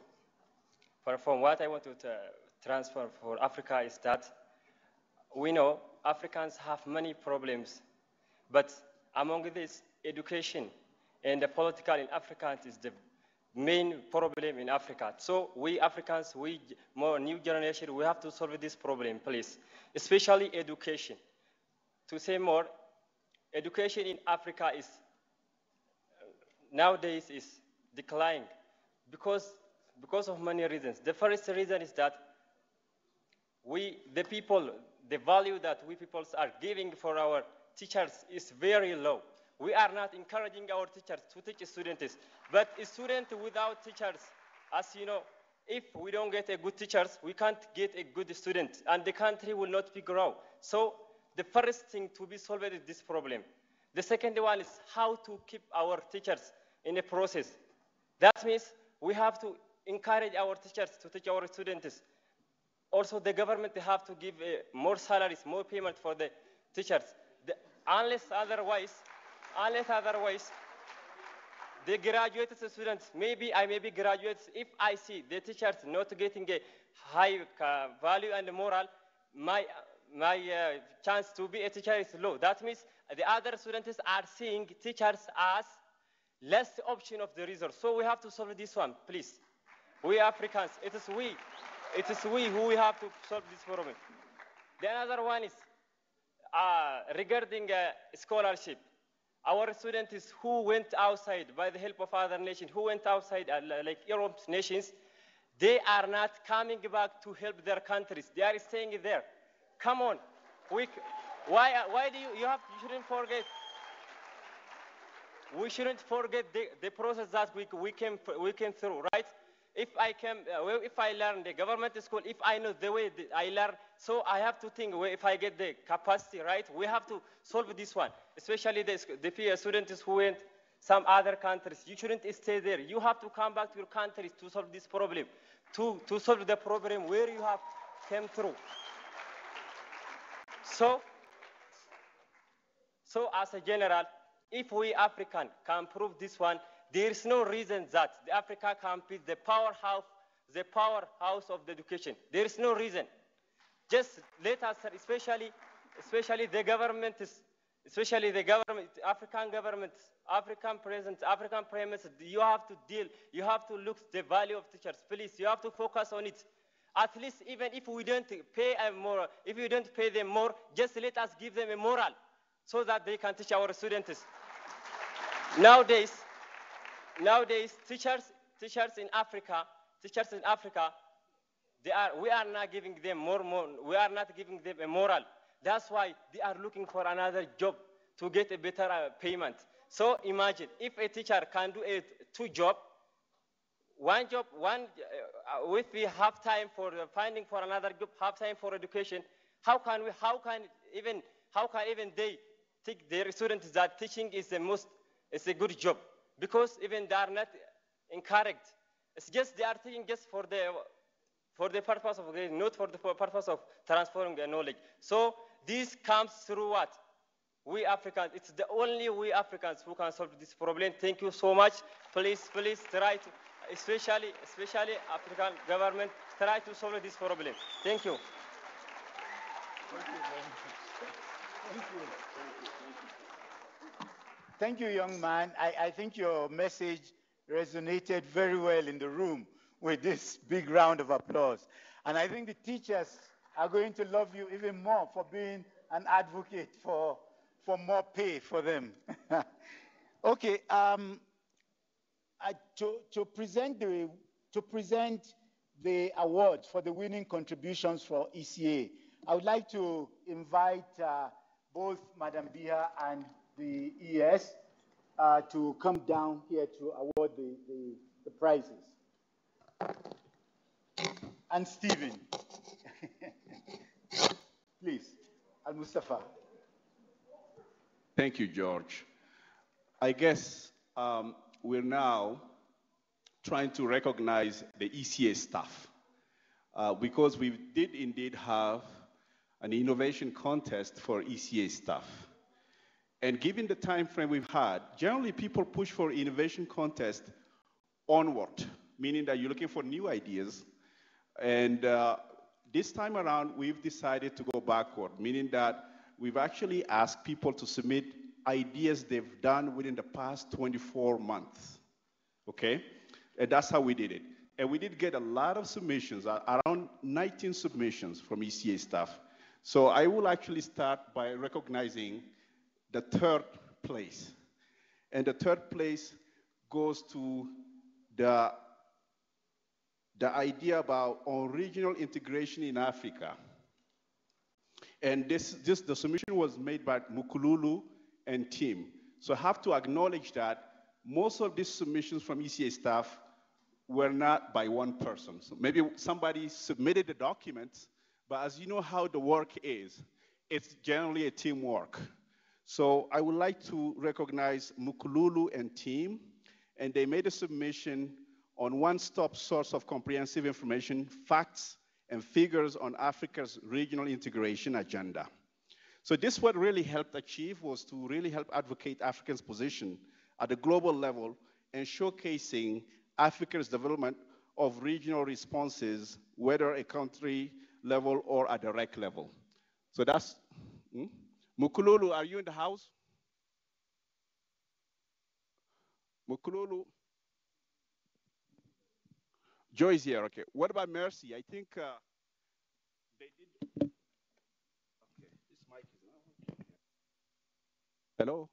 transfer for Africa is that we know Africans have many problems, but among this, education and the political in Africa is the main problem in Africa. So we Africans, more new generation, we have to solve this problem, please. Especially education. To say more, education in Africa is nowadays is declining because of many reasons. The first reason is that the value that we people are giving for our teachers is very low. We are not encouraging our teachers to teach students, but a student without teachers, as you know, if we don't get a good teachers, we can't get a good student, and the country will not be grow. So the first thing to be solved is this problem. The second one is how to keep our teachers in a process. That means we have to encourage our teachers to teach our students. Also, the government have to give more salaries, more payment for the teachers. Unless otherwise, the graduated students, maybe I may be graduates, if I see the teachers not getting a high value and moral, my chance to be a teacher is low. That means the other students are seeing teachers as less option of the resource. So we have to solve this one, please. We Africans, it is we who we have to solve this problem. The other one is regarding scholarship. Our students who went outside by the help of other nations, who went outside like Europe's nations, they are not coming back to help their countries. They are staying there. Come on. Why do you shouldn't forget. We shouldn't forget the process that we came through, right? If I learn the government school, if I know the way I learn, so I have to think if I get the capacity, right? We have to solve this one, especially the students who went some other countries. You shouldn't stay there. You have to come back to your countries to solve this problem, to solve the problem where you have came through. So as a general, if we African can prove this one, there is no reason that the Africa can be the powerhouse of the education. There is no reason. Just let us, especially the government, African governments, African presidents, African prime ministers, you have to look the value of teachers. Please, you have to focus on it. At least even if we don't pay them more, just let us give them a moral so that they can teach our students. Nowadays, teachers in Africa, we are not giving them more. We are not giving them a moral. That's why they are looking for another job to get a better payment. So imagine if a teacher can do two jobs, if we have time for finding for another job, have time for education. How can even they think their students that teaching is a good job? Because even they are not encouraged. It's just they are teaching just for the purpose of grade, not for the purpose of transferring the knowledge. So this comes through what? We Africans. It's the only we Africans who can solve this problem. Thank you so much. Please try to, especially African government, try to solve this problem. Thank you. Thank you very much. Thank you. Thank you, young man. I think your message resonated very well in the room with this big round of applause. And I think the teachers are going to love you even more for being an advocate for more pay for them. Okay, to present the awards for the winning contributions for ECA, I would like to invite both Madam Biha and the ES to come down here to award the prizes. And Stephen. Please, Al-Mustafa. Thank you, George. I guess we're now trying to recognize the ECA staff because we did indeed have an innovation contest for ECA staff. And given the time frame we've had, generally people push for innovation contest onward, meaning that you're looking for new ideas. And this time around, we've decided to go backward, meaning that we've actually asked people to submit ideas they've done within the past 24 months, okay? And that's how we did it. And we did get a lot of submissions, around 19 submissions from ECA staff. So I will actually start by recognizing the third place. And the third place goes to the idea about regional integration in Africa. And the submission was made by Mukululu and team. So I have to acknowledge that most of these submissions from ECA staff were not by one person. So maybe somebody submitted the documents, but as you know how the work is, it's generally a teamwork. So I would like to recognize Mukululu and team, and they made a submission on one-stop source of comprehensive information, facts, and figures on Africa's regional integration agenda. So this what really helped achieve was to really help advocate Africa's position at the global level and showcasing Africa's development of regional responses, whether a country level or a direct level. So that's, Mukululu, are you in the house? Mukululu? Joy is here, okay. What about Mercy? I think they did. Okay, this mic is not working. Hello?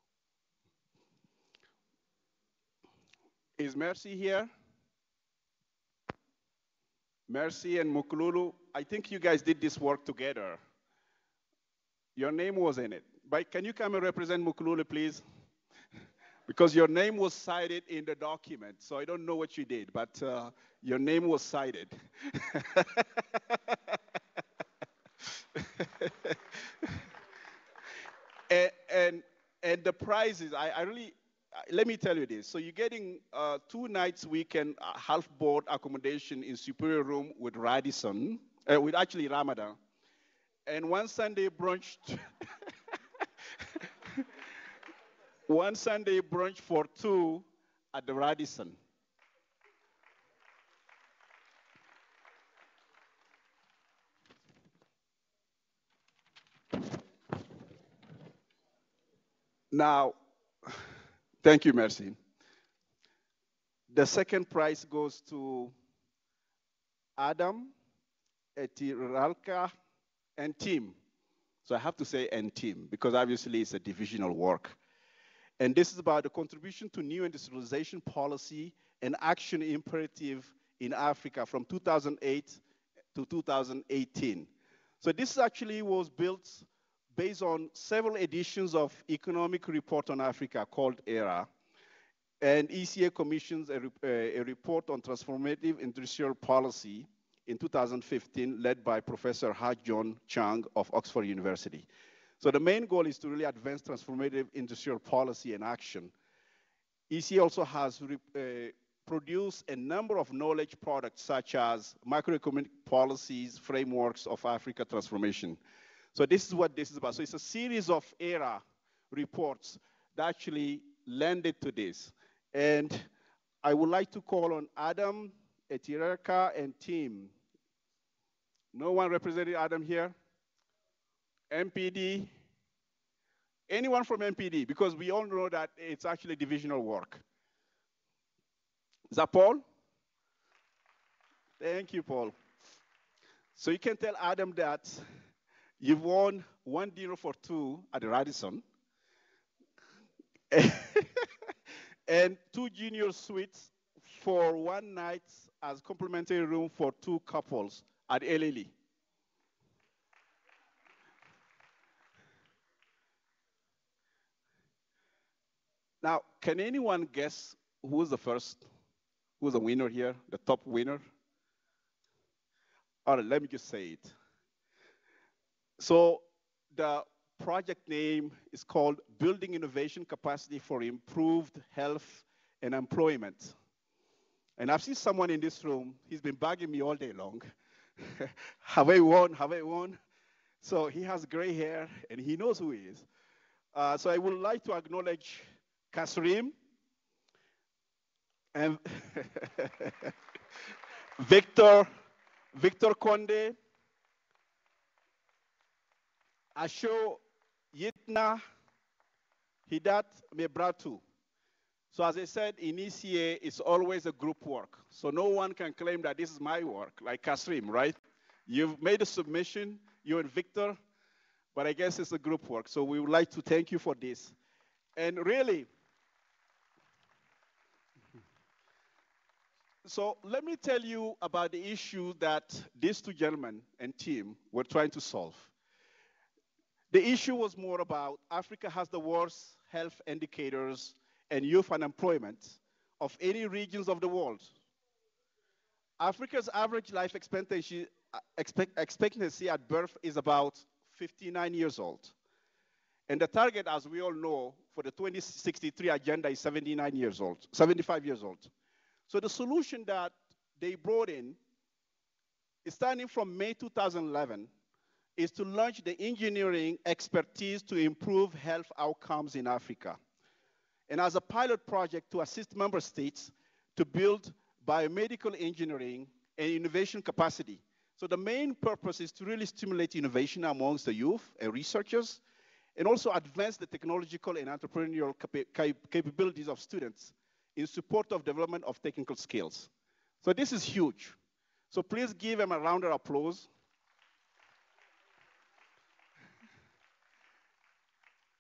Is Mercy here? Mercy and Mukululu, I think you guys did this work together. Your name was in it. But can you come and represent Mukululu, please? Because your name was cited in the document, so I don't know what you did, but your name was cited. and the prizes, I really, let me tell you this. So you're getting 2 nights weekend half board accommodation in Superior Room with Radisson, with actually Ramadan, and one Sunday brunch. One Sunday brunch for 2 at the Radisson. Now, thank you, Mercy. The second prize goes to Adam, Etiralka, and team. So I have to say and team, because obviously it's a divisional work. And this is about the contribution to new industrialization policy and action imperative in Africa from 2008 to 2018. So this actually was built based on several editions of Economic Report on Africa called ERA. And ECA commissions a report on transformative industrial policy in 2015, led by Professor Ha-John Chang of Oxford University. So the main goal is to really advance transformative industrial policy and action. ECA also has produced a number of knowledge products such as macroeconomic policies, frameworks of Africa transformation. So this is what this is about. So it's a series of ERA reports that actually landed to this. And I would like to call on Adam, Etireka, and team. No one representing Adam here? MPD? Anyone from MPD? Because we all know that it's actually divisional work. Is that Paul? Thank you, Paul. So you can tell Adam that you've won 1 dinner for 2 at the Radisson. And 2 junior suites for 1 night as complimentary room for 2 couples at Elili. Now, can anyone guess who's the winner here, the top winner? All right, let me just say it. So the project name is called Building Innovation Capacity for Improved Health and Employment. And I've seen someone in this room, he's been bugging me all day long. Have I won? Have I won? So he has gray hair and he knows who he is. So I would like to acknowledge Kasrim and Victor Konde, Asho Yitna, Hidat Mebratu. So as I said, in ECA, it's always a group work. So no one can claim that this is my work, like Kasrim, right? You've made a submission, you and Victor, but I guess it's a group work. So we would like to thank you for this. And really, so let me tell you about the issue that these 2 gentlemen and team were trying to solve. The issue was more about Africa has the worst health indicators and youth unemployment of any regions of the world. Africa's average life expectancy at birth is about 59 years old. And the target, as we all know, for the 2063 agenda is 75 years old. So the solution that they brought in, starting from May 2011, is to launch the engineering expertise to improve health outcomes in Africa. And as a pilot project to assist member states to build biomedical engineering and innovation capacity. So the main purpose is to really stimulate innovation amongst the youth and researchers, and also advance the technological and entrepreneurial capabilities of students in support of development of technical skills. So this is huge. So please give them a round of applause.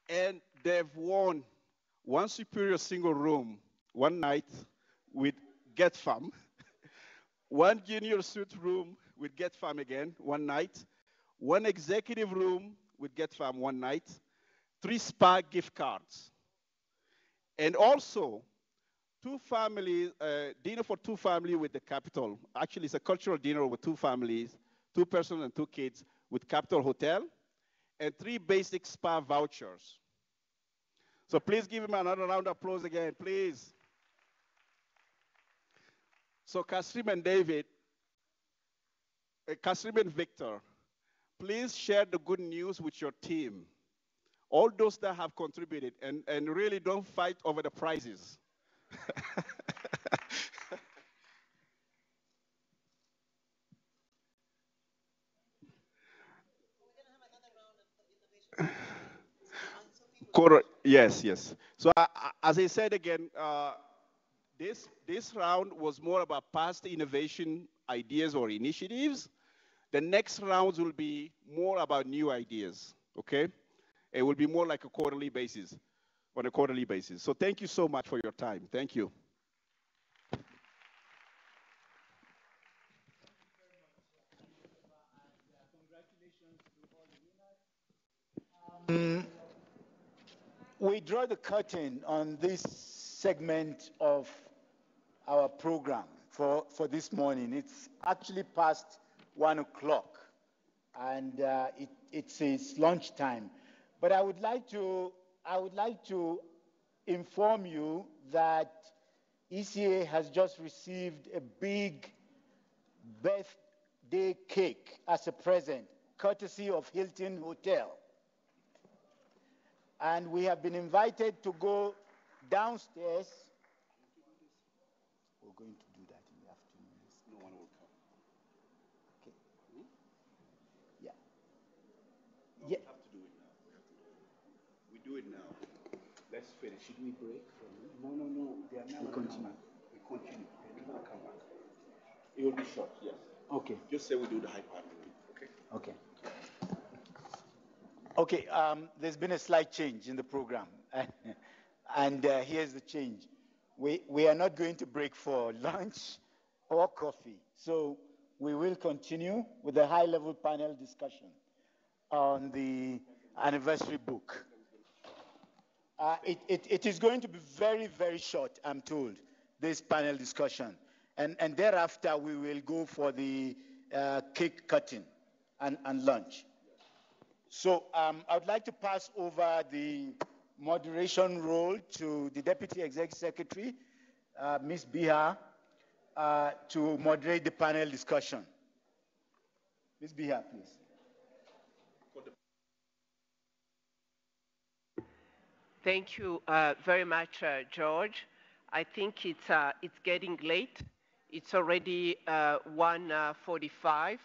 And they've won one superior single room one night with GetFam, one junior suite room with GetFam again one night, one executive room with GetFam one night, 3 spa gift cards, and also 2 families, dinner for 2 families with the Capital. Actually, it's a cultural dinner with 2 families, 2 persons and 2 kids with Capital Hotel, and 3 basic spa vouchers. So please give him another round of applause again, please. So Kasrim and David, Kasrim and Victor, please share the good news with your team. All those that have contributed, and really don't fight over the prizes. Yes, yes. So as I said again, this round was more about past innovation ideas or initiatives. The next rounds will be more about new ideas, okay? It will be more like a quarterly basis, on a quarterly basis. So thank you so much for your time. Thank you. We draw the curtain on this segment of our program for this morning. It's actually past 1 o'clock, and it's lunchtime. But I would like to inform you that ECA has just received a big birthday cake as a present, courtesy of Hilton Hotel. And we have been invited to go downstairs. We're going to do that in the afternoon. No one will come. Okay. Yeah. No, Yeah. we have to do it now. We do it now. Let's finish. Should we break? No. They are not. We continue. We continue. They will not come back. It will be short, yes. Okay. Just say we do the high part. Okay? Okay. Okay, there's been a slight change in the program, and here's the change. We are not going to break for lunch or coffee, so we will continue with the high-level panel discussion on the anniversary book. It is going to be very, very short, I'm told, this panel discussion, and thereafter we will go for the cake cutting and lunch. So I would like to pass over the moderation role to the Deputy Executive Secretary, Ms. Biha, to moderate the panel discussion. Ms. Biha, please. Thank you very much, George. I think it's getting late. It's already 1:45,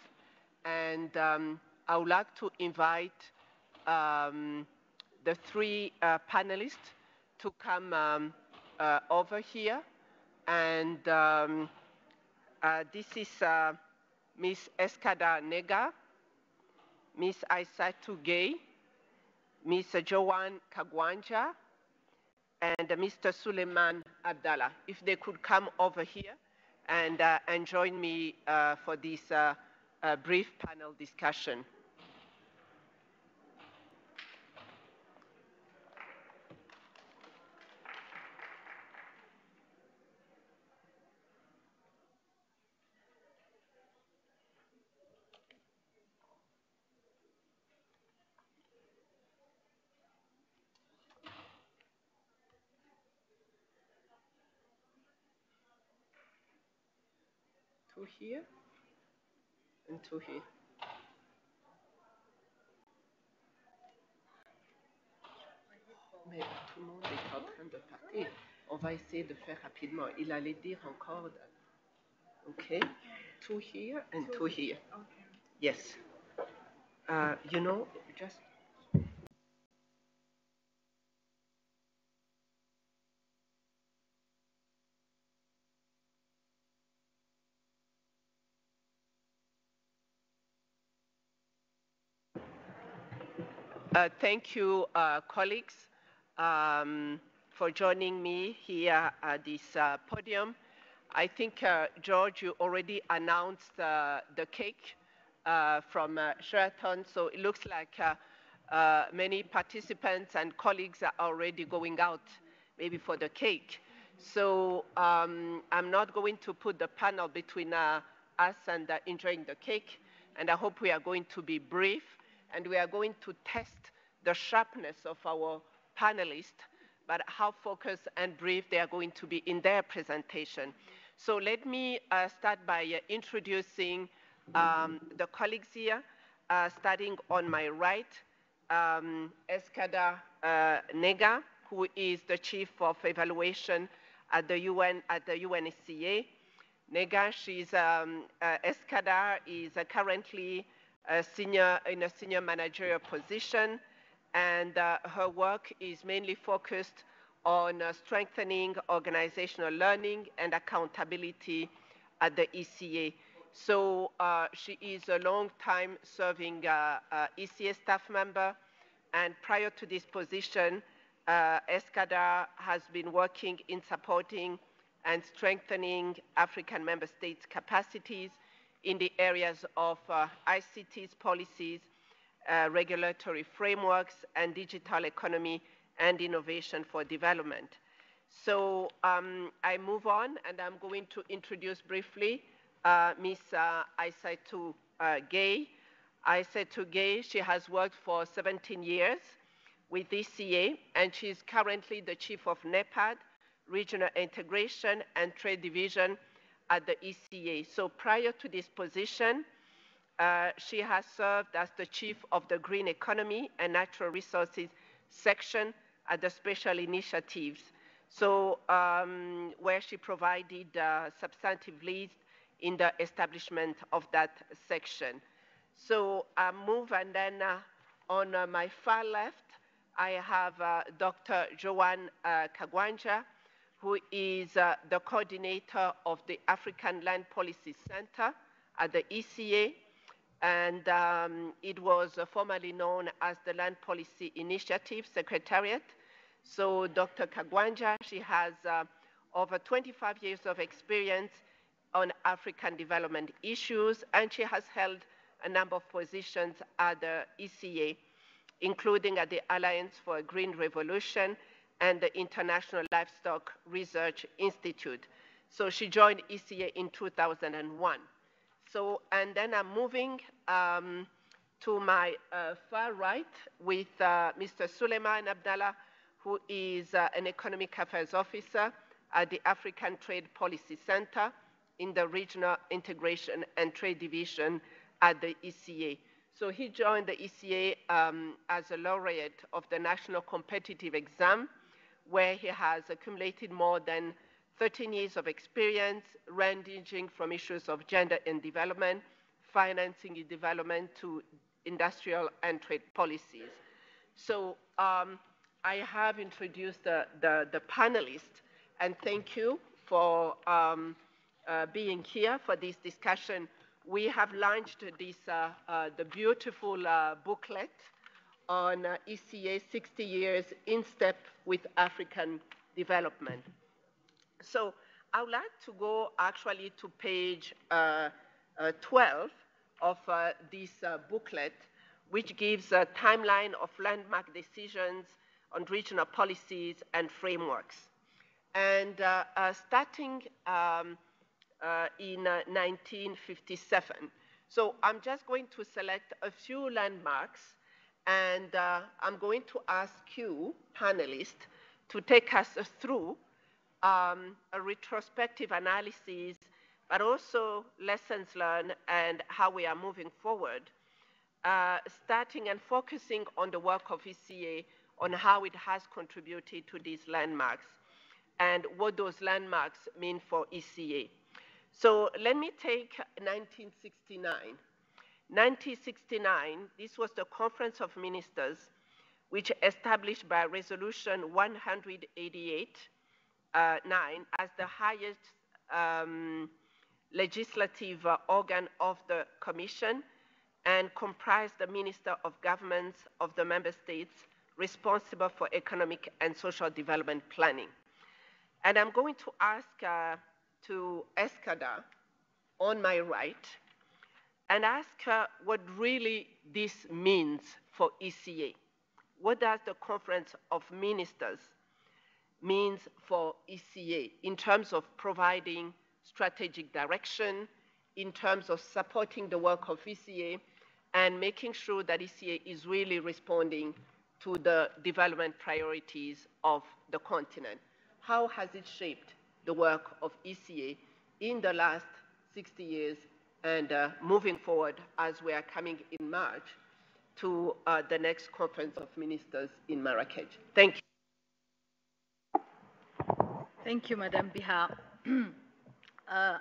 and I would like to invite the 3 panelists to come over here. And this is Ms. Eskada Nega, Ms. Aissatou Gay, Ms. Joanne Kagwanja, and Mr. Suleiman Abdallah. If they could come over here and join me for this brief panel discussion. two here, and two here. Mais tout le monde est en train de partir. On va essayer de faire rapidement. Il allait dire encore. Okay, two here and two here. Okay. Yes. You know, just. Thank you, colleagues, for joining me here at this podium. I think, George, you already announced the cake from Sheraton, so it looks like many participants and colleagues are already going out maybe for the cake. So I'm not going to put the panel between us and enjoying the cake, and I hope we are going to be brief, and we are going to test the sharpness of our panelists, but how focused and brief they are going to be in their presentation. So let me start by introducing the colleagues here, starting on my right, Eskada Nega, who is the Chief of Evaluation at the UNSCA. Nega, Eskada is currently in a senior managerial position, and her work is mainly focused on strengthening organizational learning and accountability at the ECA. So she is a long-time serving ECA staff member, and prior to this position, Eskada has been working in supporting and strengthening African member states' capacities in the areas of ICT's policies, regulatory frameworks, and digital economy and innovation for development. So I move on, and I'm going to introduce briefly Ms. Aissatou Gueye. Aissatou Gueye, she has worked for 17 years with ECA, and she's currently the Chief of NEPAD, Regional Integration and Trade Division at the ECA. So prior to this position, she has served as the Chief of the Green Economy and Natural Resources section at the Special Initiatives, so where she provided substantive leads in the establishment of that section. So I move, and then on my far left, I have Dr. Joanne Kagwanja, who is the coordinator of the African Land Policy Center at the ECA, and it was formerly known as the Land Policy Initiative Secretariat. So Dr. Kagwanja, she has over 25 years of experience on African development issues, and she has held a number of positions at the ECA, including at the Alliance for a Green Revolution and the International Livestock Research Institute. So she joined ECA in 2001. So, and then I'm moving to my far right with Mr. Suleiman Abdallah, who is an Economic Affairs Officer at the African Trade Policy Center in the Regional Integration and Trade Division at the ECA. So he joined the ECA as a laureate of the National Competitive Exam, where he has accumulated more than 13 years of experience, ranging from issues of gender and development, financing and development, to industrial and trade policies. So I have introduced the panelists, and thank you for being here for this discussion. We have launched this, the beautiful booklet on ECA 60 years in step with African development. So I would like to go actually to page 12 of this booklet, which gives a timeline of landmark decisions on regional policies and frameworks. And starting in 1957. So I'm just going to select a few landmarks, and I'm going to ask you, panelists, to take us through a retrospective analysis but also lessons learned and how we are moving forward, starting and focusing on the work of ECA, on how it has contributed to these landmarks and what those landmarks mean for ECA. So let me take 1969. 1969, this was the Conference of Ministers, which established by Resolution 188-9 as the highest legislative organ of the Commission, and comprised the Minister of Governments of the Member States responsible for economic and social development planning. And I'm going to ask to Eskada on my right and ask her what really this means for ECA. What does the Conference of Ministers means for ECA in terms of providing strategic direction, in terms of supporting the work of ECA, and making sure that ECA is really responding to the development priorities of the continent? How has it shaped the work of ECA in the last 60 years and moving forward as we are coming in March to the next Conference of Ministers in Marrakech? Thank you. Thank you, Madame Biha.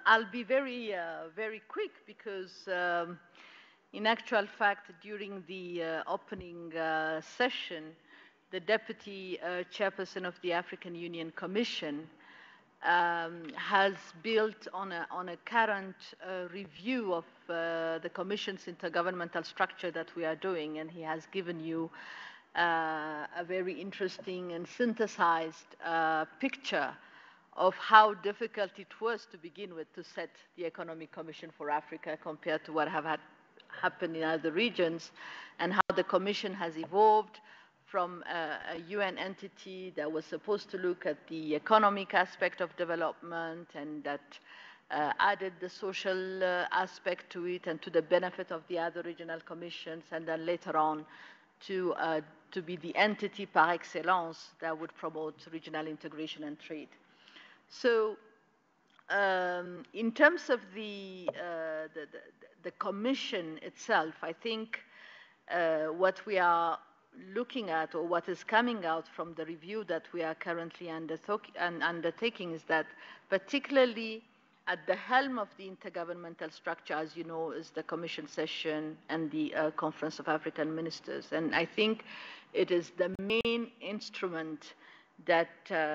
I'll be very, very quick because in actual fact, during the opening session, the Deputy Chairperson of the African Union Commission has built on a current review of the Commission's intergovernmental structure that we are doing, and he has given you a very interesting and synthesized picture of how difficult it was to begin with to set the Economic Commission for Africa compared to what had happened in other regions, and how the Commission has evolved from a UN entity that was supposed to look at the economic aspect of development and that added the social aspect to it and to the benefit of the other regional commissions, and then later on to be the entity par excellence that would promote regional integration and trade. So in terms of the Commission itself, I think what we are looking at, or what is coming out from the review that we are currently undertaking, is that particularly at the helm of the intergovernmental structure, as you know, is the Commission session and the Conference of African Ministers. And I think it is the main instrument that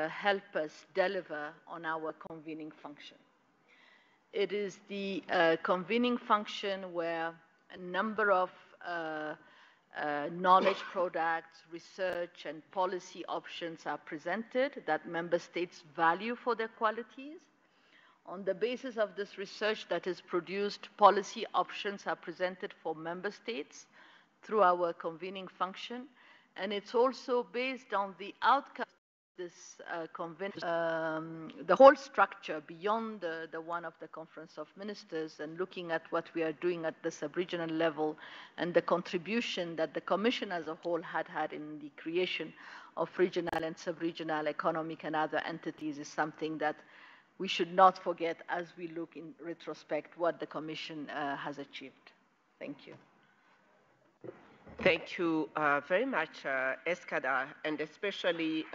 help us deliver on our convening function. It is the convening function where a number of knowledge products, research, and policy options are presented that member states value for their qualities. On the basis of this research that is produced, policy options are presented for member states through our convening function, and it's also based on the outcome of this convention, the whole structure beyond the one of the Conference of Ministers, and looking at what we are doing at the sub-regional level and the contribution that the Commission as a whole had in the creation of regional and sub-regional economic and other entities, is something that we should not forget as we look in retrospect what the Commission has achieved. Thank you. Thank you very much, Eskada, and especially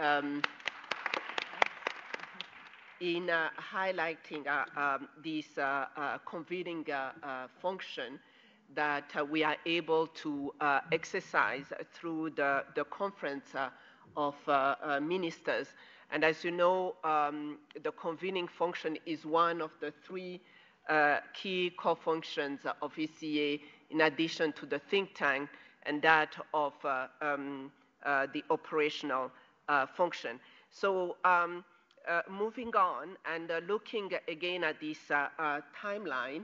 in highlighting this convening function that we are able to exercise through the Conference of Ministers. And as you know, the convening function is one of the three key core functions of ECA, in addition to the think tank and that of the operational function. So moving on and looking again at this timeline,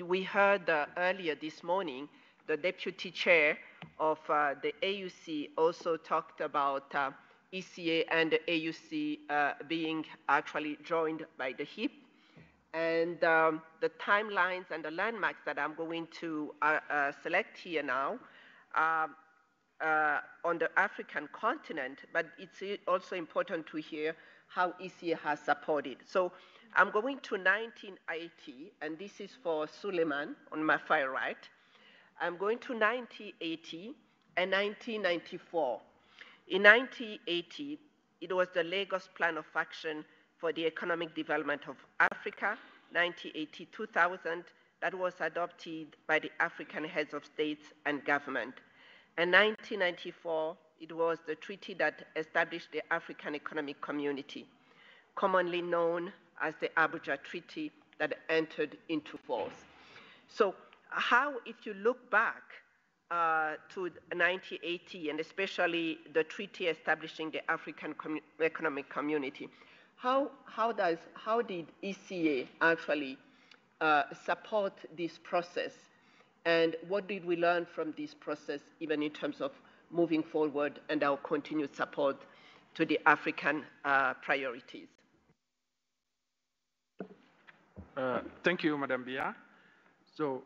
we heard earlier this morning the Deputy Chair of the AUC also talked about ECA and the AUC being actually joined by the hip. And the timelines and the landmarks that I'm going to select here now on the African continent, but it's also important to hear how ECA has supported. So I'm going to 1980, and this is for Suleiman on my far right. I'm going to 1980 and 1994. In 1980, it was the Lagos Plan of Action for the Economic Development of Africa, 1980-2000, that was adopted by the African heads of states and government. And 1994, it was the treaty that established the African Economic Community, commonly known as the Abuja Treaty, that entered into force. So how, if you look back to 1980, and especially the treaty establishing the African Economic Community, how did ECA actually support this process? And what did we learn from this process, even in terms of moving forward and our continued support to the African priorities? Thank you, Madam Bia. So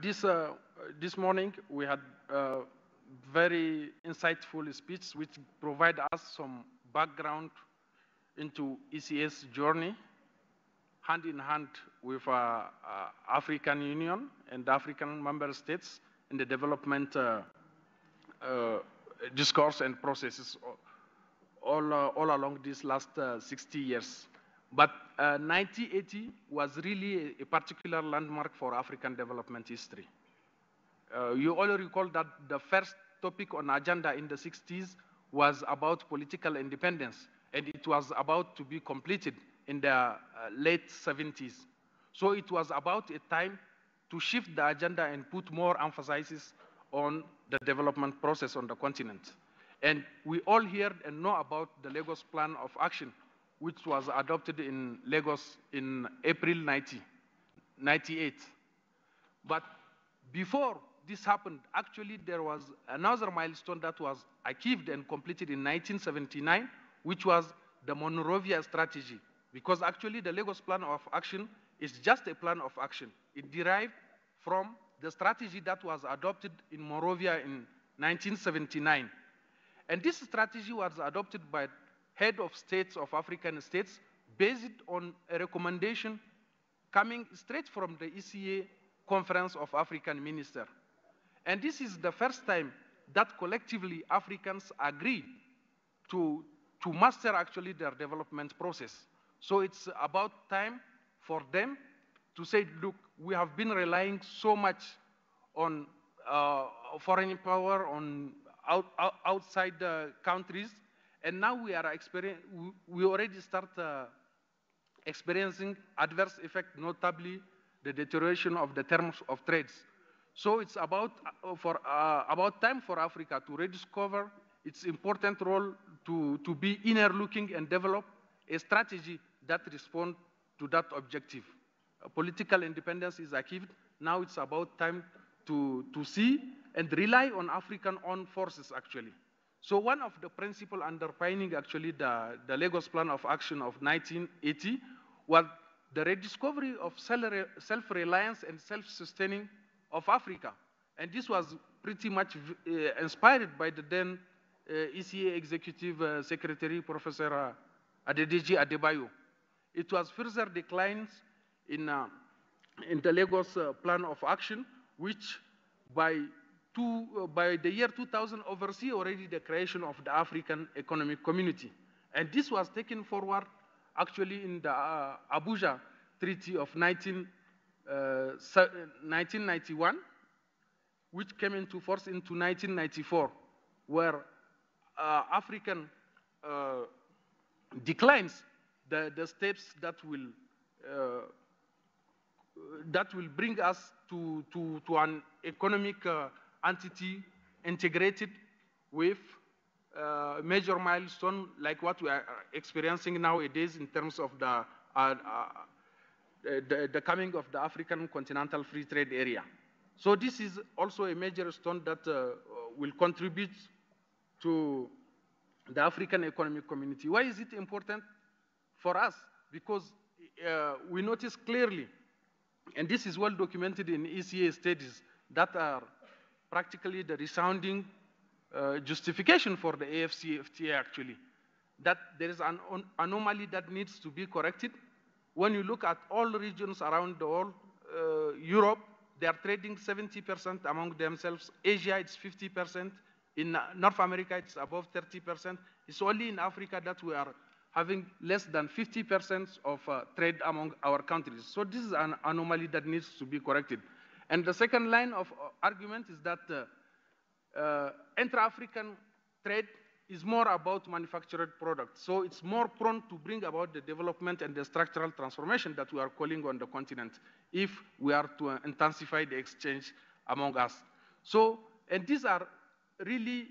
this morning we had a very insightful speech which provide us some background into ECA's journey, hand in hand with African Union and African member states in the development discourse and processes all along these last 60 years. But 1980 was really a particular landmark for African development history. You all recall that the first topic on agenda in the 60s was about political independence, and it was about to be completed in the late 70s. So it was about a time to shift the agenda and put more emphasis on the development process on the continent. And we all heard and know about the Lagos Plan of Action, which was adopted in Lagos in April 1998. But before this happened, actually there was another milestone that was achieved and completed in 1979, which was the Monrovia strategy. Because actually the Lagos Plan of Action is just a plan of action. It derived from the strategy that was adopted in Monrovia in 1979. And this strategy was adopted by head of states of African states based on a recommendation coming straight from the ECA Conference of African Ministers. And this is the first time that collectively Africans agreed to master actually their development process. So it's about time for them to say, look, we have been relying so much on foreign power, on outside the countries, and now we already start experiencing adverse effects, notably the deterioration of the terms of trade. So it's about time for Africa to rediscover its important role to be inner-looking and develop a strategy that responds to that objective. Political independence is achieved. Now it's about time to see and rely on African-owned forces, actually. So one of the principles underpinning, actually, the Lagos Plan of Action of 1980 was the rediscovery of self-reliance and self-sustaining of Africa. And this was pretty much inspired by the then ECA Executive Secretary, Professor Adedeji Adebayo. It was further declines in the Lagos Plan of Action, which by the year 2000 oversee already the creation of the African Economic Community. And this was taken forward actually in the Abuja Treaty of 1991, which came into force into 1994, where African declines the steps that will bring us to an economic entity integrated with major milestone like what we are experiencing nowadays in terms of the coming of the African Continental Free Trade Area. So this is also a major stone that will contribute to the African Economic Community. Why is it important for us? Because we notice clearly, and this is well documented in ECA studies that are practically the resounding justification for the AFCFTA actually, that there is an anomaly that needs to be corrected. When you look at all regions around the world, Europe, they are trading 70% among themselves. Asia, it's 50%. In North America, it's above 30%. It's only in Africa that we are having less than 50% of trade among our countries. So this is an anomaly that needs to be corrected. And the second line of argument is that intra-African trade is more about manufactured products. So it's more prone to bring about the development and the structural transformation that we are calling on the continent if we are to intensify the exchange among us. So, and these are really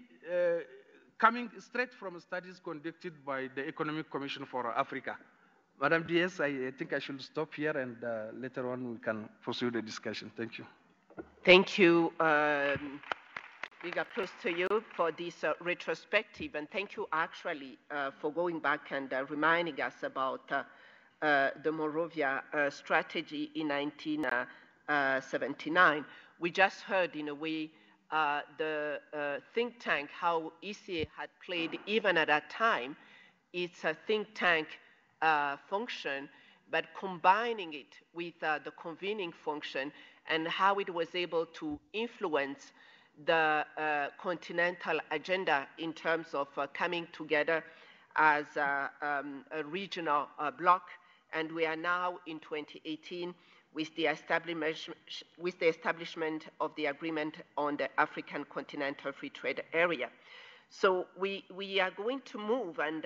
coming straight from studies conducted by the Economic Commission for Africa. Madam DS, I think I should stop here, and later on we can pursue the discussion. Thank you. Thank you. Big applause to you for this retrospective, and thank you actually for going back and reminding us about the Monrovia strategy in 1979. We just heard, in a way, the think tank, how ECA had played, even at that time, its a think tank function, but combining it with the convening function and how it was able to influence the continental agenda in terms of coming together as a regional bloc. And we are now in 2018 with the establishment of the agreement on the African Continental Free Trade Area. So we are going to move and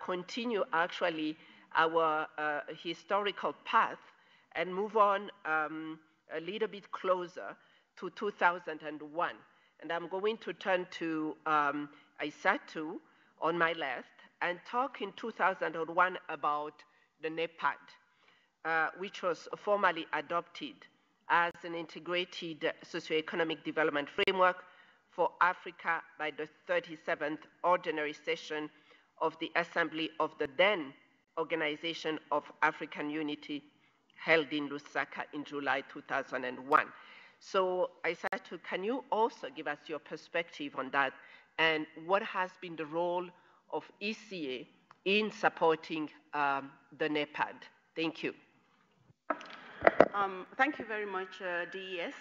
continue actually our historical path and move on a little bit closer to 2001. And I'm going to turn to Aissatou on my left and talk in 2001 about the NEPAD, which was formally adopted as an integrated socioeconomic development framework for Africa by the 37th Ordinary Session of the Assembly of the then Organization of African Unity, held in Lusaka in July 2001. So, Aissatou, can you also give us your perspective on that, and what has been the role of ECA in supporting the NEPAD? Thank you. Thank you very much, DES.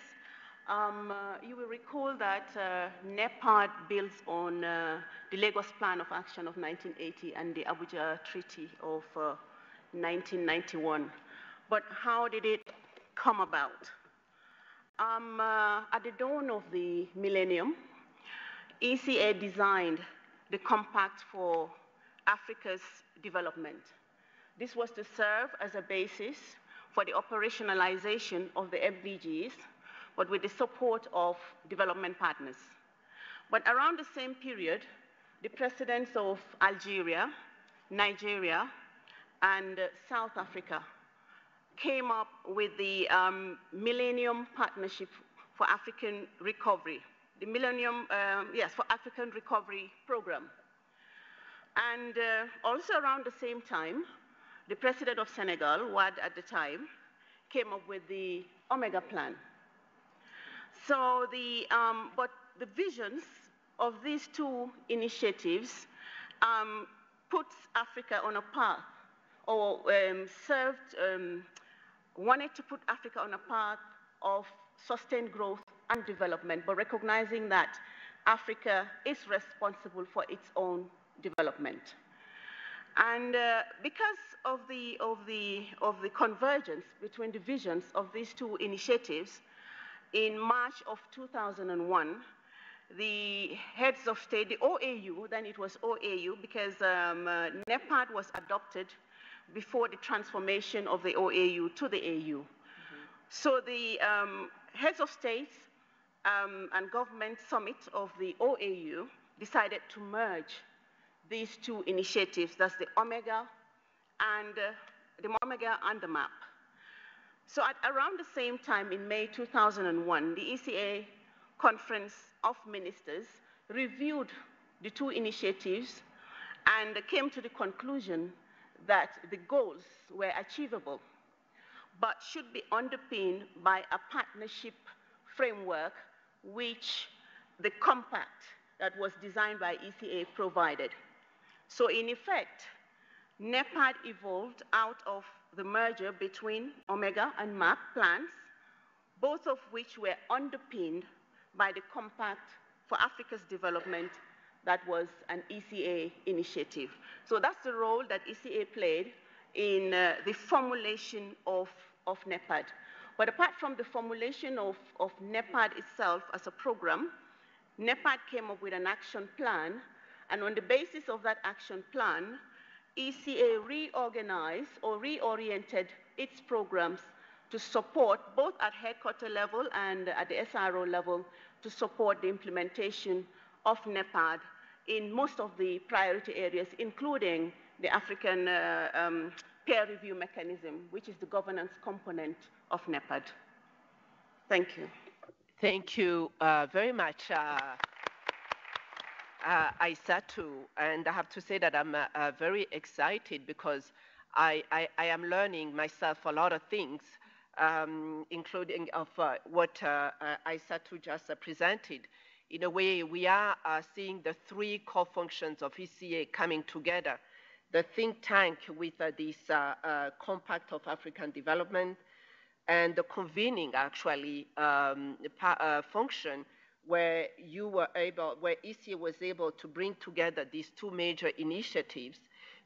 You will recall that NEPAD builds on the Lagos Plan of Action of 1980 and the Abuja Treaty of 1991. But how did it come about? At the dawn of the millennium, ECA designed the Compact for Africa's Development. This was to serve as a basis for the operationalization of the MDGs, but with the support of development partners. But around the same period, the presidents of Algeria, Nigeria, and South Africa came up with the Millennium Partnership for African Recovery, the Millennium, for African Recovery Program. And also around the same time, the president of Senegal, Wade at the time, came up with the Omega Plan. So but the visions of these two initiatives puts Africa on a path, or wanted to put Africa on a path of sustained growth and development, but recognizing that Africa is responsible for its own development. And because of the convergence between the visions of these two initiatives, in March of 2001, the heads of state, the OAU, then it was OAU because NEPAD was adopted before the transformation of the OAU to the AU. So the heads of states and government summit of the OAU decided to merge these two initiatives, that's the Omega and the MAP. So at around the same time in May 2001, the ECA Conference of Ministers reviewed the two initiatives and came to the conclusion that the goals were achievable, but should be underpinned by a partnership framework which the compact that was designed by ECA provided. So in effect, NEPAD evolved out of the merger between Omega and MAP plans, both of which were underpinned by the Compact for Africa's Development that was an ECA initiative. So that's the role that ECA played in the formulation of NEPAD. But apart from the formulation of NEPAD itself as a program, NEPAD came up with an action plan, and on the basis of that action plan, ECA reorganized or reoriented its programs to support, both at headquarter level and at the SRO level, to support the implementation of NEPAD in most of the priority areas, including the African peer review mechanism, which is the governance component of NEPAD. Thank you. Thank you very much, Aissatou. And I have to say that I'm very excited because I am learning myself a lot of things, including of what Aissatou just presented. In a way, we are seeing the three core functions of ECA coming together. The think tank with this Compact of African Development, and the convening actually function where ECA was able to bring together these two major initiatives.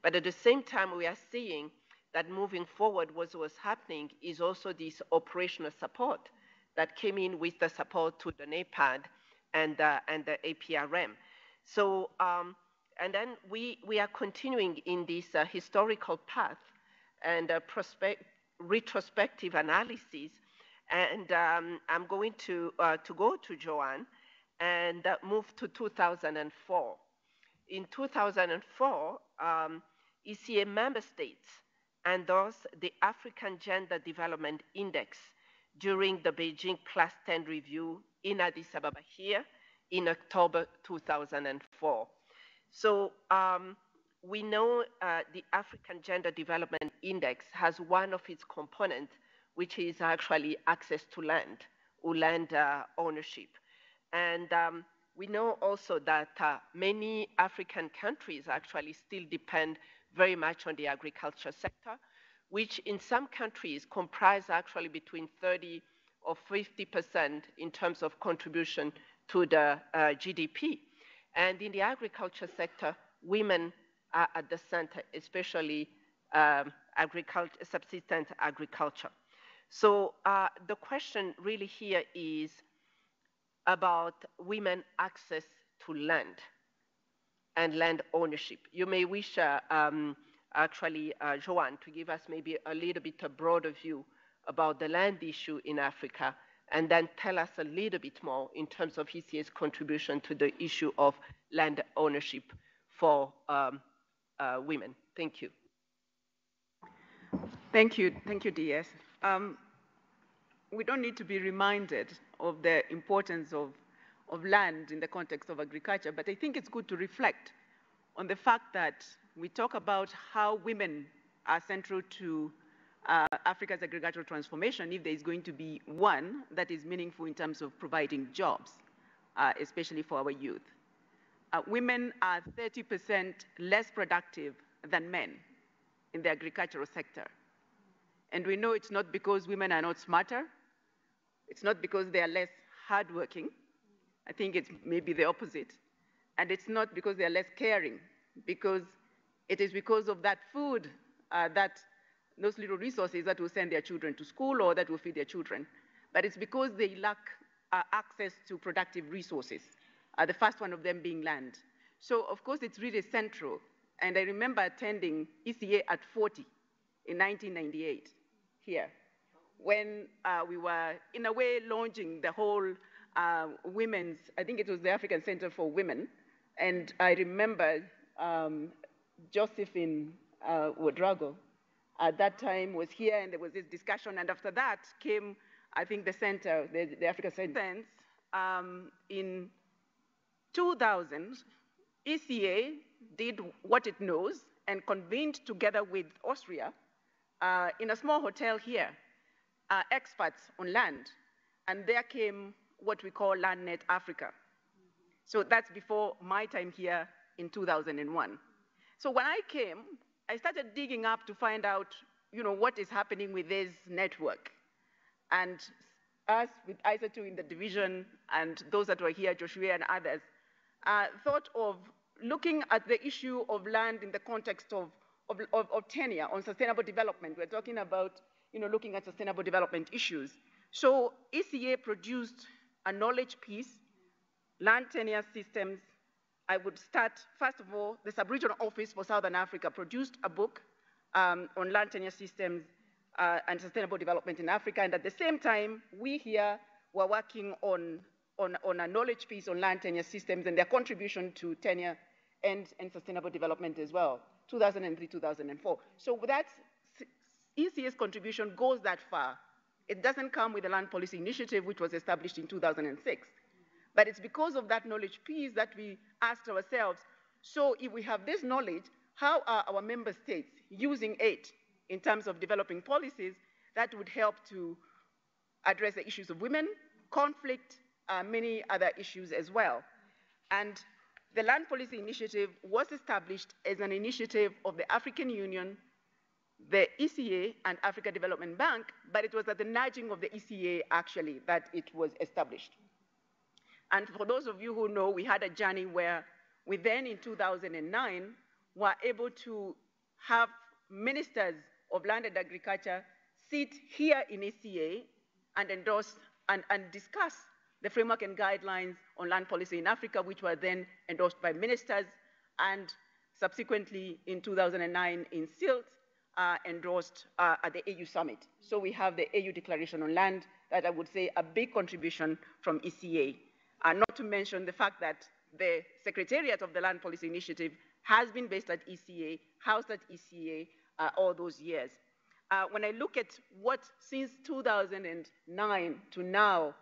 But at the same time, we are seeing that moving forward, what was happening is also this operational support that came in with the support to the NEPAD and the APRM. So, and then we are continuing in this historical path and retrospective analysis. And I'm going to go to Joanne and move to 2004. In 2004, ECA member states endorsed the African Gender Development Index during the Beijing Class 10 review in Addis Ababa here in October 2004. So we know the African Gender Development Index has one of its components, which is actually access to land or land ownership. And we know also that many African countries actually still depend very much on the agriculture sector, which in some countries comprise actually between 30 or 50% in terms of contribution to the GDP. And in the agriculture sector, women are at the center, especially subsistence agriculture. So the question really here is about women access to land and land ownership. You may wish actually, Joanne, to give us maybe a little bit a broader view about the land issue in Africa, and then tell us a little bit more in terms of ECA's contribution to the issue of land ownership for women. Thank you. Thank you, DS. We don't need to be reminded of the importance of land in the context of agriculture, but I think it's good to reflect on the fact that we talk about how women are central to Africa's agricultural transformation if there is going to be one that is meaningful in terms of providing jobs, especially for our youth. Women are 30% less productive than men in the agricultural sector. And we know it's not because women are not smarter. It's not because they are less hardworking. I think it's maybe the opposite. And it's not because they are less caring, because it is because of that food, those little resources that will send their children to school or that will feed their children. But it's because they lack access to productive resources, the first one of them being land. So, of course, it's really central. And I remember attending ECA at 40 in 1998 here, when we were, in a way, launching the whole women's, I think it was the African Center for Women. And I remember Josephine Ouedraogo at that time was here, and there was this discussion. And after that came, I think, the center, the Africa Center. In 2000, ECA did what it knows and convened together with Austria in a small hotel here, experts on land. And there came what we call LandNet Africa. So that's before my time here in 2001. So when I came, I started digging up to find out, what is happening with this network. And us with ISA2 in the division and those that were here, Joshua and others, thought of looking at the issue of land in the context of tenure on sustainable development. We're talking about, looking at sustainable development issues. So ECA produced a knowledge piece, land tenure systems. I would start, first of all, the Sub-Regional Office for Southern Africa produced a book on land tenure systems and sustainable development in Africa. And at the same time, we here were working on a knowledge piece on land tenure systems and their contribution to tenure and sustainable development as well, 2003, 2004. So that ECA's contribution goes that far. It doesn't come with the Land Policy Initiative, which was established in 2006. But it's because of that knowledge piece that we asked ourselves, so if we have this knowledge, how are our member states using it in terms of developing policies that would help to address the issues of women, conflict, many other issues as well. And the Land Policy Initiative was established as an initiative of the African Union, the ECA, and Africa Development Bank, but it was at the nudging of the ECA, actually, that it was established. And for those of you who know, we had a journey where we then, in 2009, were able to have ministers of land and agriculture sit here in ECA and endorse and discuss the framework and guidelines on land policy in Africa, which were then endorsed by ministers, and subsequently in 2009 in Silt, endorsed at the AU Summit. So we have the AU Declaration on Land, that I would say a big contribution from ECA. Not to mention the fact that the Secretariat of the Land Policy Initiative has been based at ECA, housed at ECA all those years. When I look at what, since 2009 to now,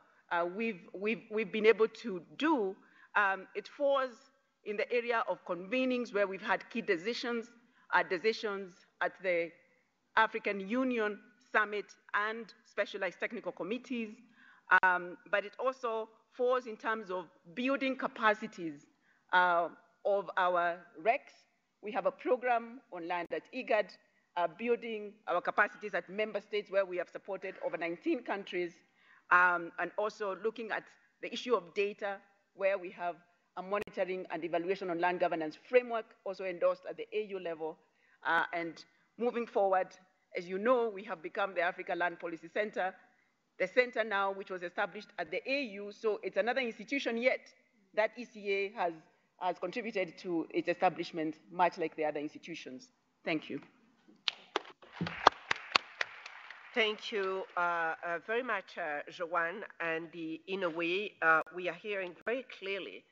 we've been able to do, it falls in the area of convenings where we've had key decisions at the African Union Summit and specialized technical committees, but it also falls in terms of building capacities of our RECs. We have a program on land at IGAD, building our capacities at member states where we have supported over 19 countries, and also looking at the issue of data, where we have a monitoring and evaluation on land governance framework, also endorsed at the AU level. And moving forward, as you know, we have become the Africa Land Policy Center, the center now which was established at the AU, so it's another institution yet that ECA has contributed to its establishment, much like the other institutions. Thank you. Thank you very much, Joanne. And in a way, we are hearing very clearly,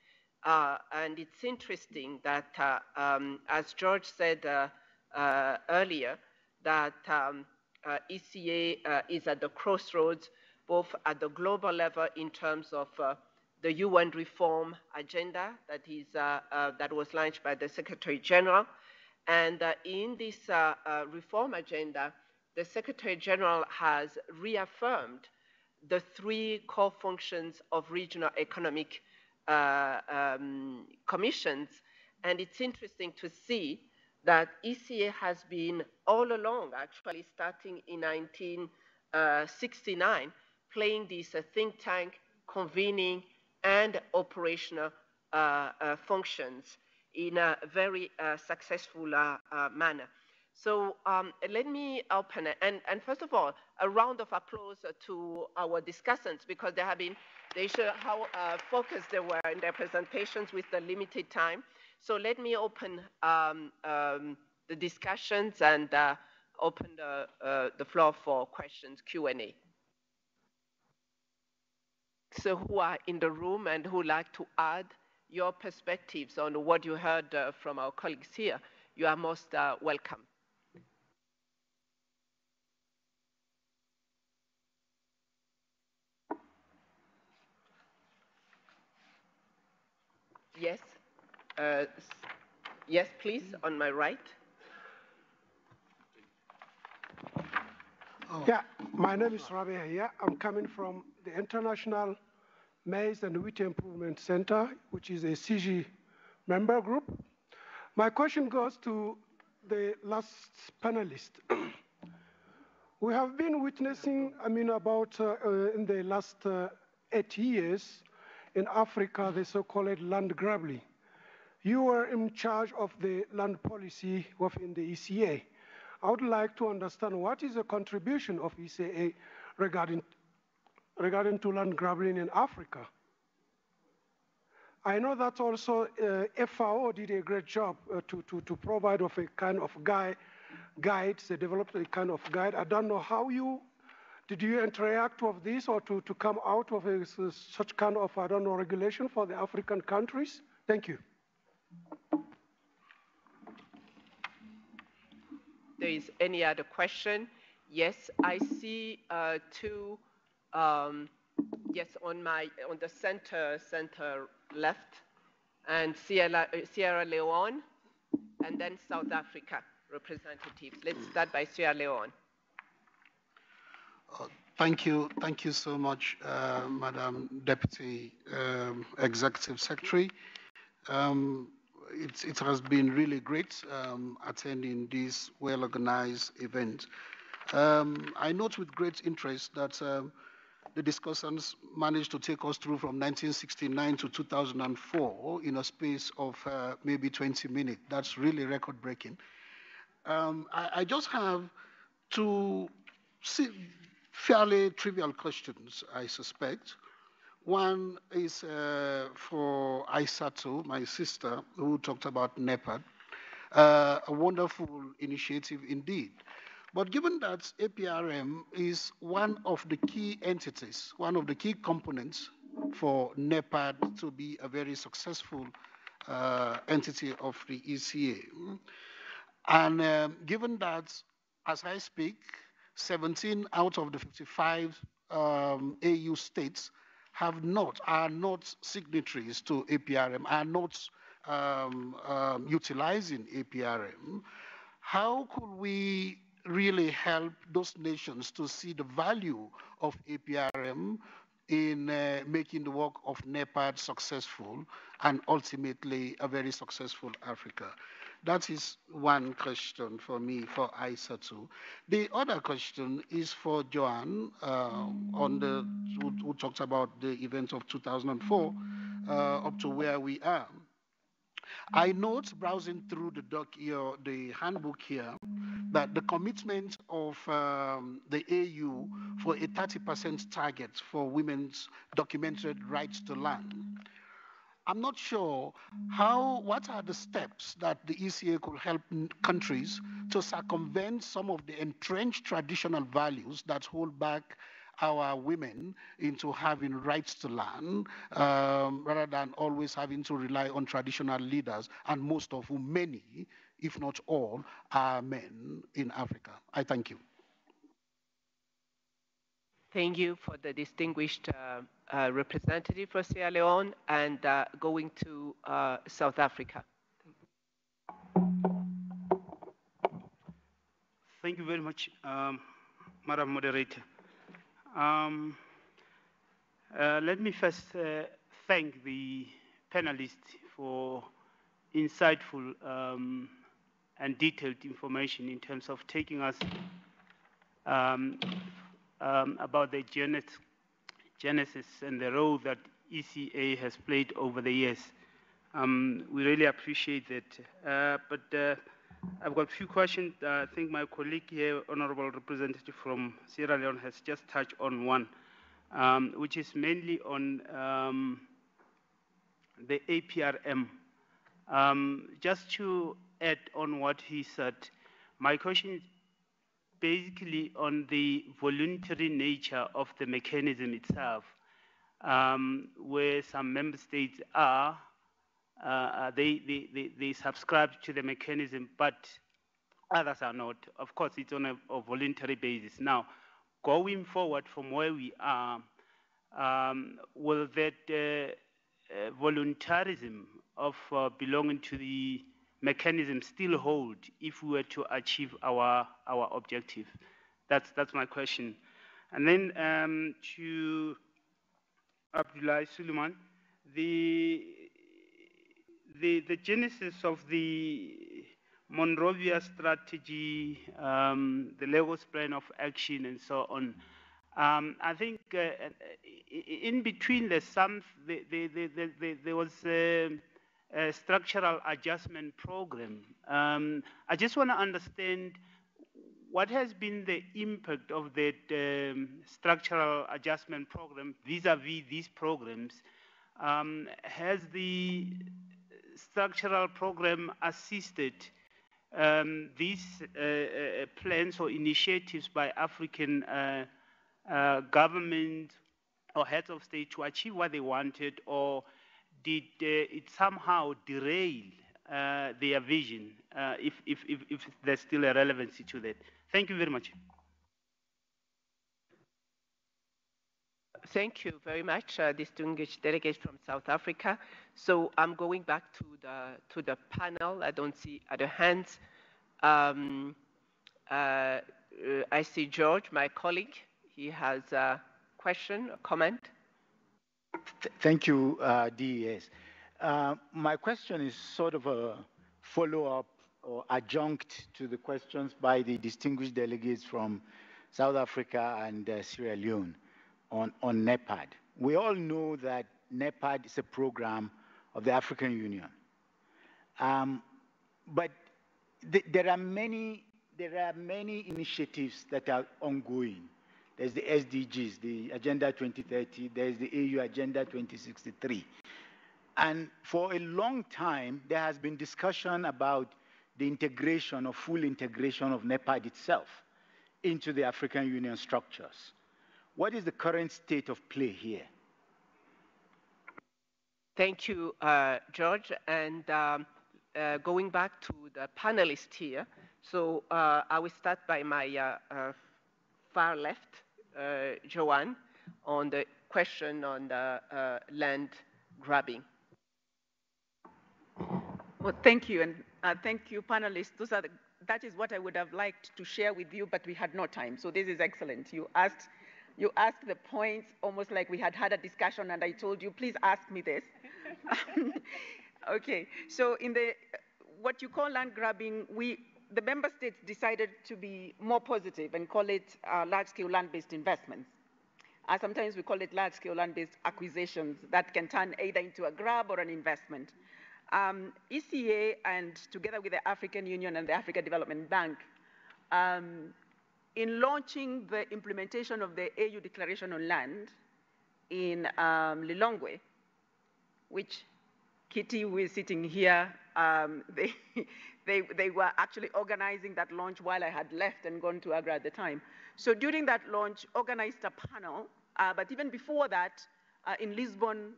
and it's interesting that, as George said earlier, that ECA is at the crossroads, both at the global level in terms of the UN reform agenda that was launched by the Secretary General. And in this reform agenda, the Secretary General has reaffirmed the three core functions of regional economic commissions. And it's interesting to see that ECA has been all along, actually starting in 1969, playing this think tank, convening, and operational functions in a very successful manner. So let me open it. And first of all, a round of applause to our discussants, because they show how focused they were in their presentations with the limited time. So let me open the discussions and open the floor for questions, Q&A. So who are in the room and who would like to add your perspectives on what you heard from our colleagues here, you are most welcome. Yes. Yes, please, on my right. Yeah, my name is Rabia here. I'm coming from the International Maize and Wheat Improvement Center, which is a CG member group. My question goes to the last panelist. We have been witnessing, about in the last 8 years in Africa, the so-called land grabbing. You were in charge of the land policy within the ECA. I would like to understand what is the contribution of ECA regarding to land grabbing in Africa. I know that also FAO did a great job to provide of a kind of guide. They developed a kind of guide. I don't know how did you interact with this or to come out of such kind of, regulation for the African countries? Thank you. There is any other question? Yes, I see two. Yes, on the center left, and Sierra Leone, and then South Africa representatives. Let's start by Sierra Leone. Thank you so much, Madam Deputy Executive Secretary. It has been really great attending this well-organized event. I note with great interest that the discussants managed to take us through from 1969 to 2004 in a space of maybe 20 minutes. That's really record-breaking. I just have two fairly trivial questions, I suspect. One is for Aissatou, my sister, who talked about NEPAD. A wonderful initiative indeed. But given that APRM is one of the key entities, one of the key components for NEPAD to be a very successful entity of the ECA, and given that, as I speak, 17 out of the 55 AU states are not signatories to APRM, are not utilizing APRM, how could we really help those nations to see the value of APRM in making the work of NEPAD successful and ultimately a very successful Africa? That is one question for me, for Aissatou. The other question is for Joanne, who talked about the events of 2004 up to where we are. I note, browsing through the handbook here, that the commitment of the AU for a 30% target for women's documented rights to land. I'm not sure what are the steps that the ECA could help countries to circumvent some of the entrenched traditional values that hold back our women into having rights to land, rather than always having to rely on traditional leaders, and most of whom, many, if not all, are men in Africa. I thank you. Thank you for the distinguished representative for Sierra Leone, and going to South Africa. Thank you very much, Madam Moderator. Let me first thank the panelists for insightful and detailed information in terms of taking us about the genesis and the role that ECA has played over the years. We really appreciate that. But I've got a few questions. I think my colleague here, Honorable Representative from Sierra Leone, has just touched on one, which is mainly on the APRM. Just to add on what he said, my question is basically on the voluntary nature of the mechanism itself, where some member states are, they subscribe to the mechanism, but others are not. Of course, it's on a voluntary basis. Now, going forward from where we are, will that voluntarism of belonging to the mechanism still hold if we were to achieve our objective? That's my question. And then to Abdullah Suleiman. The genesis of the Monrovia strategy, the Lagos plan of action, and so on. I think in between there was a structural adjustment program. I just want to understand what has been the impact of that structural adjustment program vis-a-vis these programs. Has the structural program assisted these plans or initiatives by African government or heads of state to achieve what they wanted, or did it somehow derail their vision, if there's still a relevancy to that? Thank you very much. Thank you very much, distinguished delegates from South Africa. So I'm going back to the panel. I don't see other hands. I see George, my colleague. He has a question, a comment. Thank you, DES. My question is sort of a follow-up or adjunct to the questions by the distinguished delegates from South Africa and Sierra Leone on NEPAD. We all know that NEPAD is a program of the African Union. But there are many initiatives that are ongoing. There's the SDGs, the Agenda 2030, there's the AU Agenda 2063. And for a long time, there has been discussion about the integration or full integration of NEPAD itself into the African Union structures. What is the current state of play here? Thank you, George. And going back to the panelists here, so I will start by my far left, Joanne, on the question on the land grabbing. Well, thank you, and thank you, panelists. That is what I would have liked to share with you, but we had no time. So this is excellent. You asked the points almost like we had had a discussion, and I told you, please ask me this. Okay. So in what you call land grabbing, the member states decided to be more positive and call it large-scale land-based investments. Sometimes we call it large-scale land-based acquisitions that can turn either into a grab or an investment. ECA, and together with the African Union and the Africa Development Bank, in launching the implementation of the AU Declaration on Land in Lilongwe, which Kitty, who is sitting here, they were actually organizing that launch while I had left and gone to Agra at the time. So during that launch, organized a panel, but even before that, in Lisbon,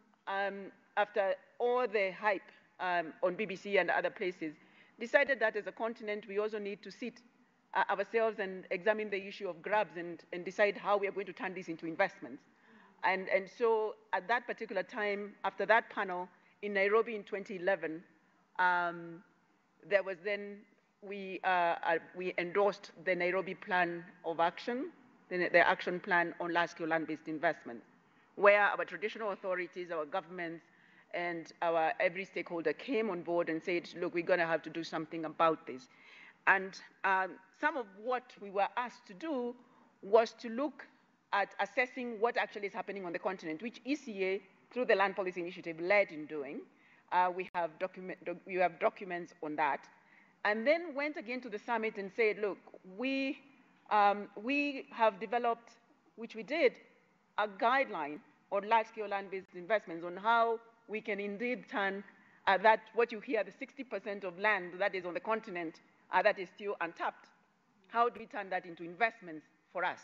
after all the hype on BBC and other places, decided that as a continent, we also need to sit ourselves and examine the issue of grabs and decide how we are going to turn this into investments. And so at that particular time, after that panel, in Nairobi in 2011, there was then, we endorsed the Nairobi Plan of Action, the action plan on large-scale land-based investment, where our traditional authorities, our governments, and every stakeholder came on board and said, look, we're going to have to do something about this. And some of what we were asked to do was to look at assessing what actually is happening on the continent, which ECA, through the Land Policy Initiative, led in doing. We have documents on that. And then went again to the summit and said, look, we have developed, which we did, a guideline on large-scale land-based investments on how we can indeed turn that, what you hear, the 60% of land that is on the continent that is still untapped. How do we turn that into investments for us?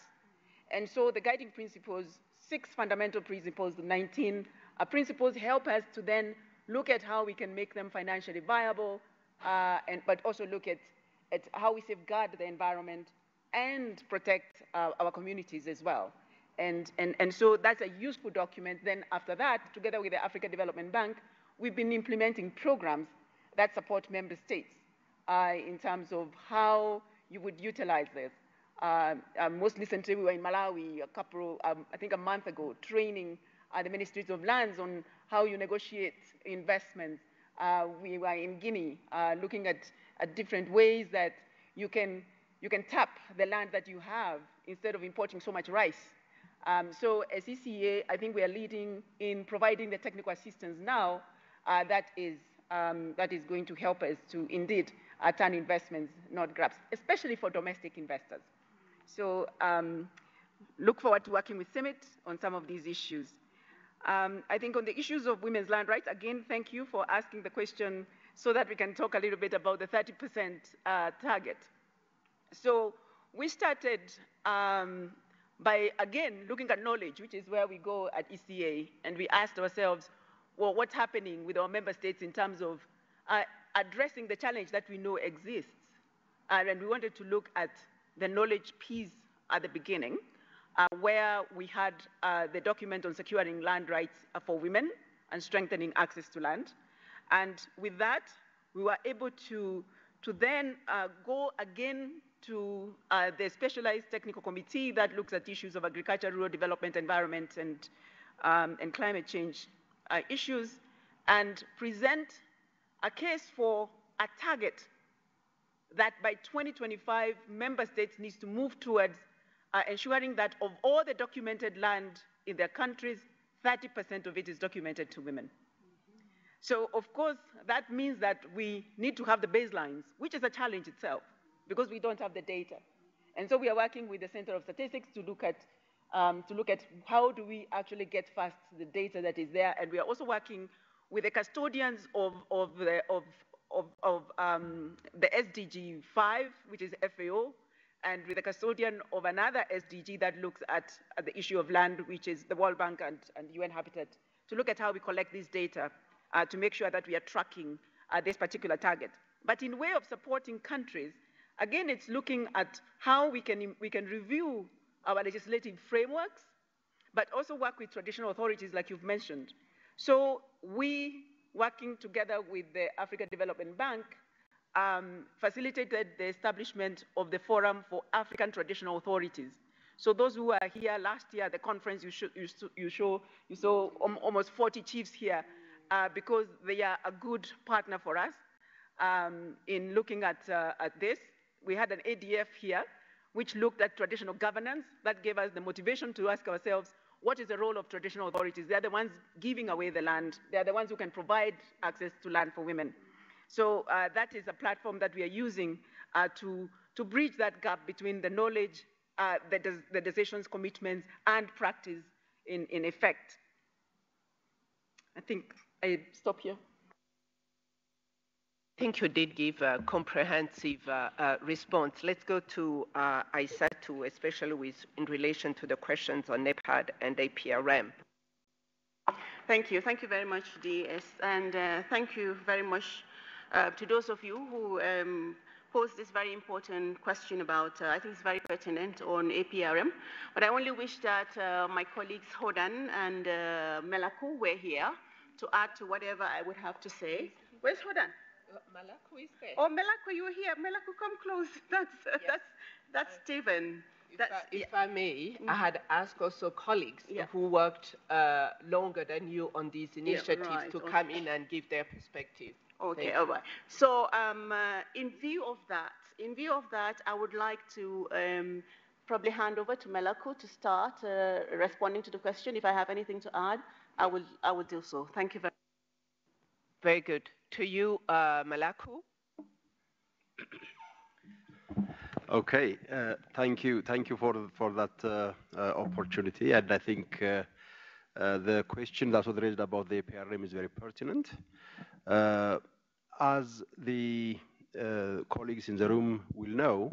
And so the guiding principles, 6 fundamental principles, 19 principles, help us to then look at how we can make them financially viable, but also look at how we safeguard the environment and protect our communities as well. And so that's a useful document. Then after that, together with the Africa Development Bank, we've been implementing programs that support member states in terms of how you would utilize this. Most recently, we were in Malawi I think a month ago, training the ministries of lands on how you negotiate investments. We were in Guinea looking at different ways that you can tap the land that you have instead of importing so much rice. So as ECA, I think we are leading in providing the technical assistance now that is going to help us to indeed turn investments, not grabs, especially for domestic investors. So look forward to working with Summit on some of these issues. I think on the issues of women's land rights, again, thank you for asking the question so that we can talk a little bit about the 30% target. So we started by, again, looking at knowledge, which is where we go at ECA, and we asked ourselves, well, what's happening with our member states in terms of addressing the challenge that we know exists? And we wanted to look at the knowledge piece at the beginning, where we had the document on securing land rights for women and strengthening access to land. And with that, we were able to then go again to the specialized technical committee that looks at issues of agriculture, rural development, environment, and climate change issues, and present a case for a target that by 2025, member states need to move towards ensuring that of all the documented land in their countries, 30% of it is documented to women. So, of course, that means that we need to have the baselines, which is a challenge itself, because we don't have the data. And so we are working with the Center of Statistics to look at how do we actually get fast the data that is there. And we are also working with the custodians of the SDG 5, which is FAO, and with the custodian of another SDG that looks at the issue of land, which is the World Bank and UN Habitat, to look at how we collect this data to make sure that we are tracking this particular target. But in way of supporting countries, again, it's looking at how we can review our legislative frameworks, but also work with traditional authorities like you've mentioned. So we, working together with the African Development Bank, facilitated the establishment of the Forum for African Traditional Authorities. So those who were here last year at the conference, you saw almost 40 chiefs here because they are a good partner for us in looking at this. We had an ADF here, which looked at traditional governance. That gave us the motivation to ask ourselves, what is the role of traditional authorities? They're the ones giving away the land. They're the ones who can provide access to land for women. So that is a platform that we are using to bridge that gap between the knowledge, the decisions, commitments, and practice in effect. I think I stop here. I think you did give a comprehensive response. Let's go to Aissatou, especially in relation to the questions on NEPAD and APRM. Thank you. Thank you very much, DS. And thank you very much to those of you who posed this very important question about, I think it's very pertinent on APRM. But I only wish that my colleagues Hodan and Melaku were here to add to whatever I would have to say. Where's Hodan? Melaku is there. Oh, Melaku, you're here. Melaku, come close. That's Stephen. If I may, I had asked also colleagues who worked longer than you on these initiatives to come in and give their perspective. Okay, all right. So in view of that, I would like to probably hand over to Melaku to start responding to the question. If I have anything to add, I will do so. Thank you very much. Very good. To you, Melaku. Okay, thank you for that opportunity. And I think the question that was raised about the APRM is very pertinent. As the colleagues in the room will know,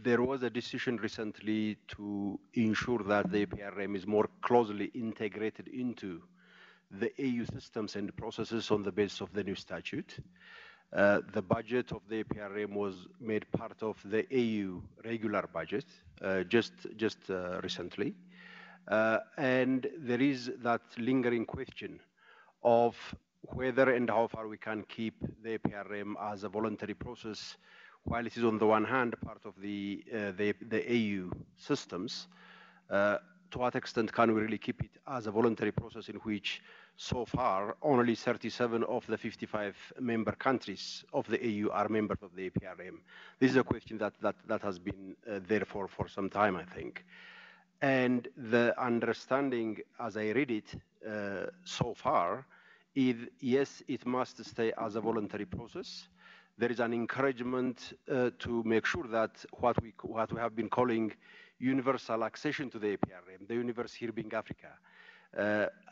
there was a decision recently to ensure that the APRM is more closely integrated into the AU systems and processes on the basis of the new statute. The budget of the APRM was made part of the AU regular budget just recently. And there is that lingering question of whether and how far we can keep the APRM as a voluntary process, while it is on the one hand part of the AU systems, to what extent can we really keep it as a voluntary process in which so far only 37 of the 55 member countries of the AU are members of the APRM? This is a question that has been there for some time, I think. And the understanding, as I read it so far, is yes, it must stay as a voluntary process. There is an encouragement to make sure that what we have been calling universal accession to the APRM, the universe here being Africa,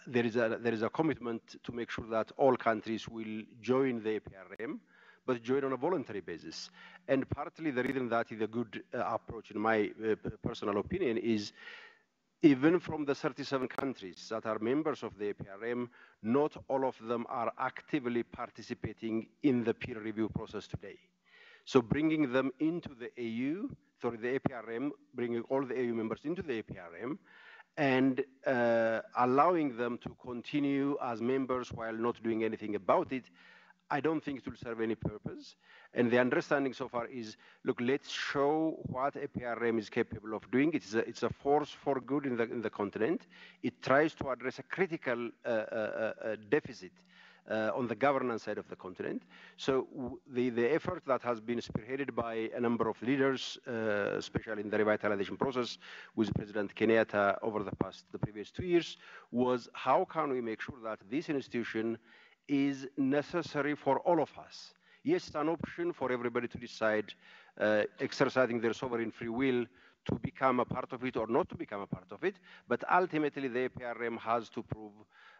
there is a commitment to make sure that all countries will join the APRM, but join on a voluntary basis. And partly the reason that is a good approach, in my personal opinion, is even from the 37 countries that are members of the APRM, not all of them are actively participating in the peer review process today. So bringing them into the APRM, bringing all the AU members into the APRM, and allowing them to continue as members while not doing anything about it, I don't think it will serve any purpose. And the understanding so far is, look, let's show what APRM is capable of doing. It's a force for good in the continent. It tries to address a critical deficit on the governance side of the continent. So the effort that has been spearheaded by a number of leaders, especially in the revitalization process with President Kenyatta over the previous 2 years, was how can we make sure that this institution is necessary for all of us. Yes, it's an option for everybody to decide, exercising their sovereign free will to become a part of it or not to become a part of it, but ultimately the APRM has to prove,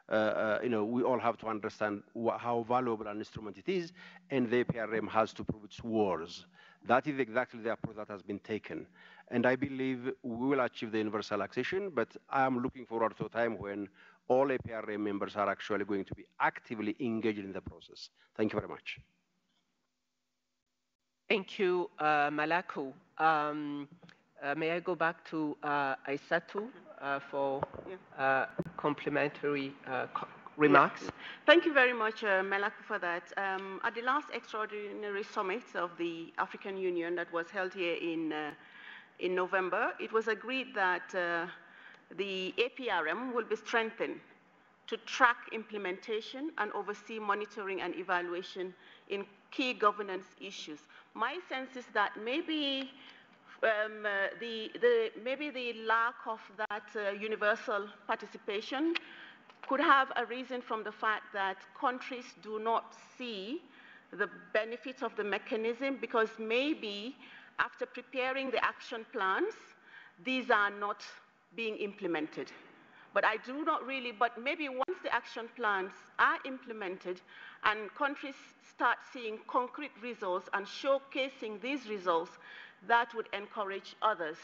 we all have to understand how valuable an instrument it is, and the APRM has to prove its worth. That is exactly the approach that has been taken. And I believe we will achieve the universal accession, but I am looking forward to a time when all APRM members are actually going to be actively engaged in the process. Thank you very much. Thank you, Malaku. May I go back to Aissatou for complimentary remarks? Yes. Thank you very much, Malaku, for that. At the last extraordinary summit of the African Union that was held here in November, it was agreed that the APRM will be strengthened to track implementation and oversee monitoring and evaluation in key governance issues. My sense is that maybe maybe the lack of that universal participation could have a reason from the fact that countries do not see the benefits of the mechanism, because maybe after preparing the action plans, these are not being implemented. But I do not really, but maybe once the action plans are implemented and countries start seeing concrete results and showcasing these results, that would encourage others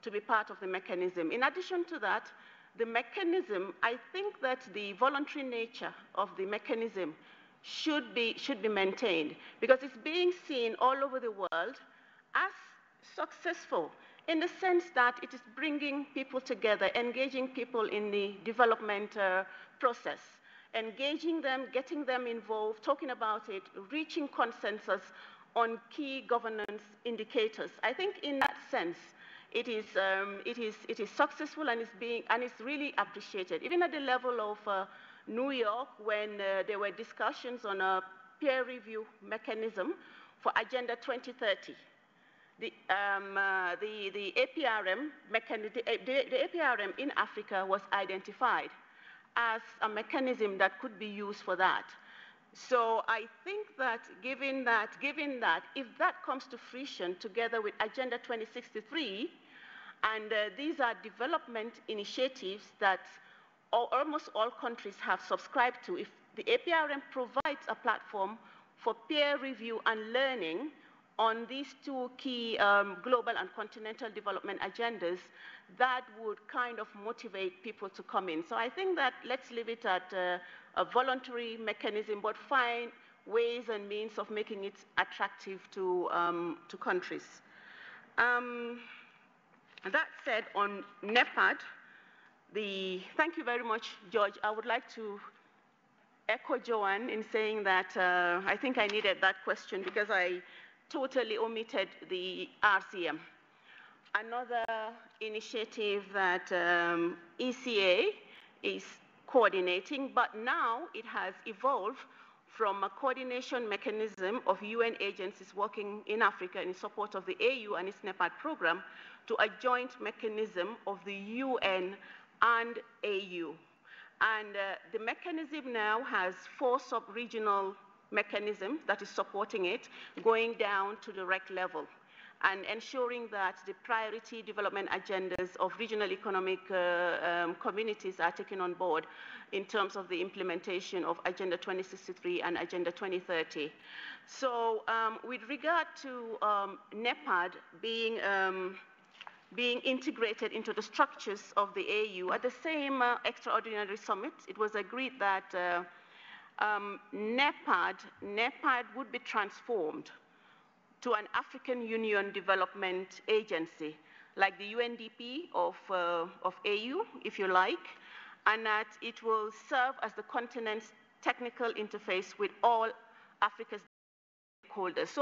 to be part of the mechanism. In addition to that, the mechanism, I think that the voluntary nature of the mechanism should be maintained, because it's being seen all over the world as successful, in the sense that it is bringing people together, engaging people in the development process, engaging them, getting them involved, talking about it, reaching consensus on key governance indicators. I think in that sense, it is successful and it's really appreciated. Even at the level of New York, when there were discussions on a peer review mechanism for Agenda 2030. The APRM in Africa was identified as a mechanism that could be used for that. So I think that given that, if that comes to fruition together with Agenda 2063, and these are development initiatives that almost all countries have subscribed to, if the APRM provides a platform for peer review and learning on these two key global and continental development agendas, that would kind of motivate people to come in. So I think that let's leave it at a voluntary mechanism, but find ways and means of making it attractive to countries. That said, on NEPAD, thank you very much, George. I would like to echo Joanne in saying that I think I needed that question because I totally omitted the RCM. Another initiative that ECA is coordinating, but now it has evolved from a coordination mechanism of UN agencies working in Africa in support of the AU and its NEPAD program to a joint mechanism of the UN and AU. And the mechanism now has 4 sub-regional mechanisms that is supporting it, going down to the REC level, and ensuring that the priority development agendas of regional economic communities are taken on board in terms of the implementation of Agenda 2063 and Agenda 2030. So with regard to NEPAD being integrated into the structures of the AU, at the same extraordinary summit, it was agreed that NEPAD would be transformed to an African Union Development Agency, like the UNDP of AU, if you like, and that it will serve as the continent's technical interface with all Africa's stakeholders. So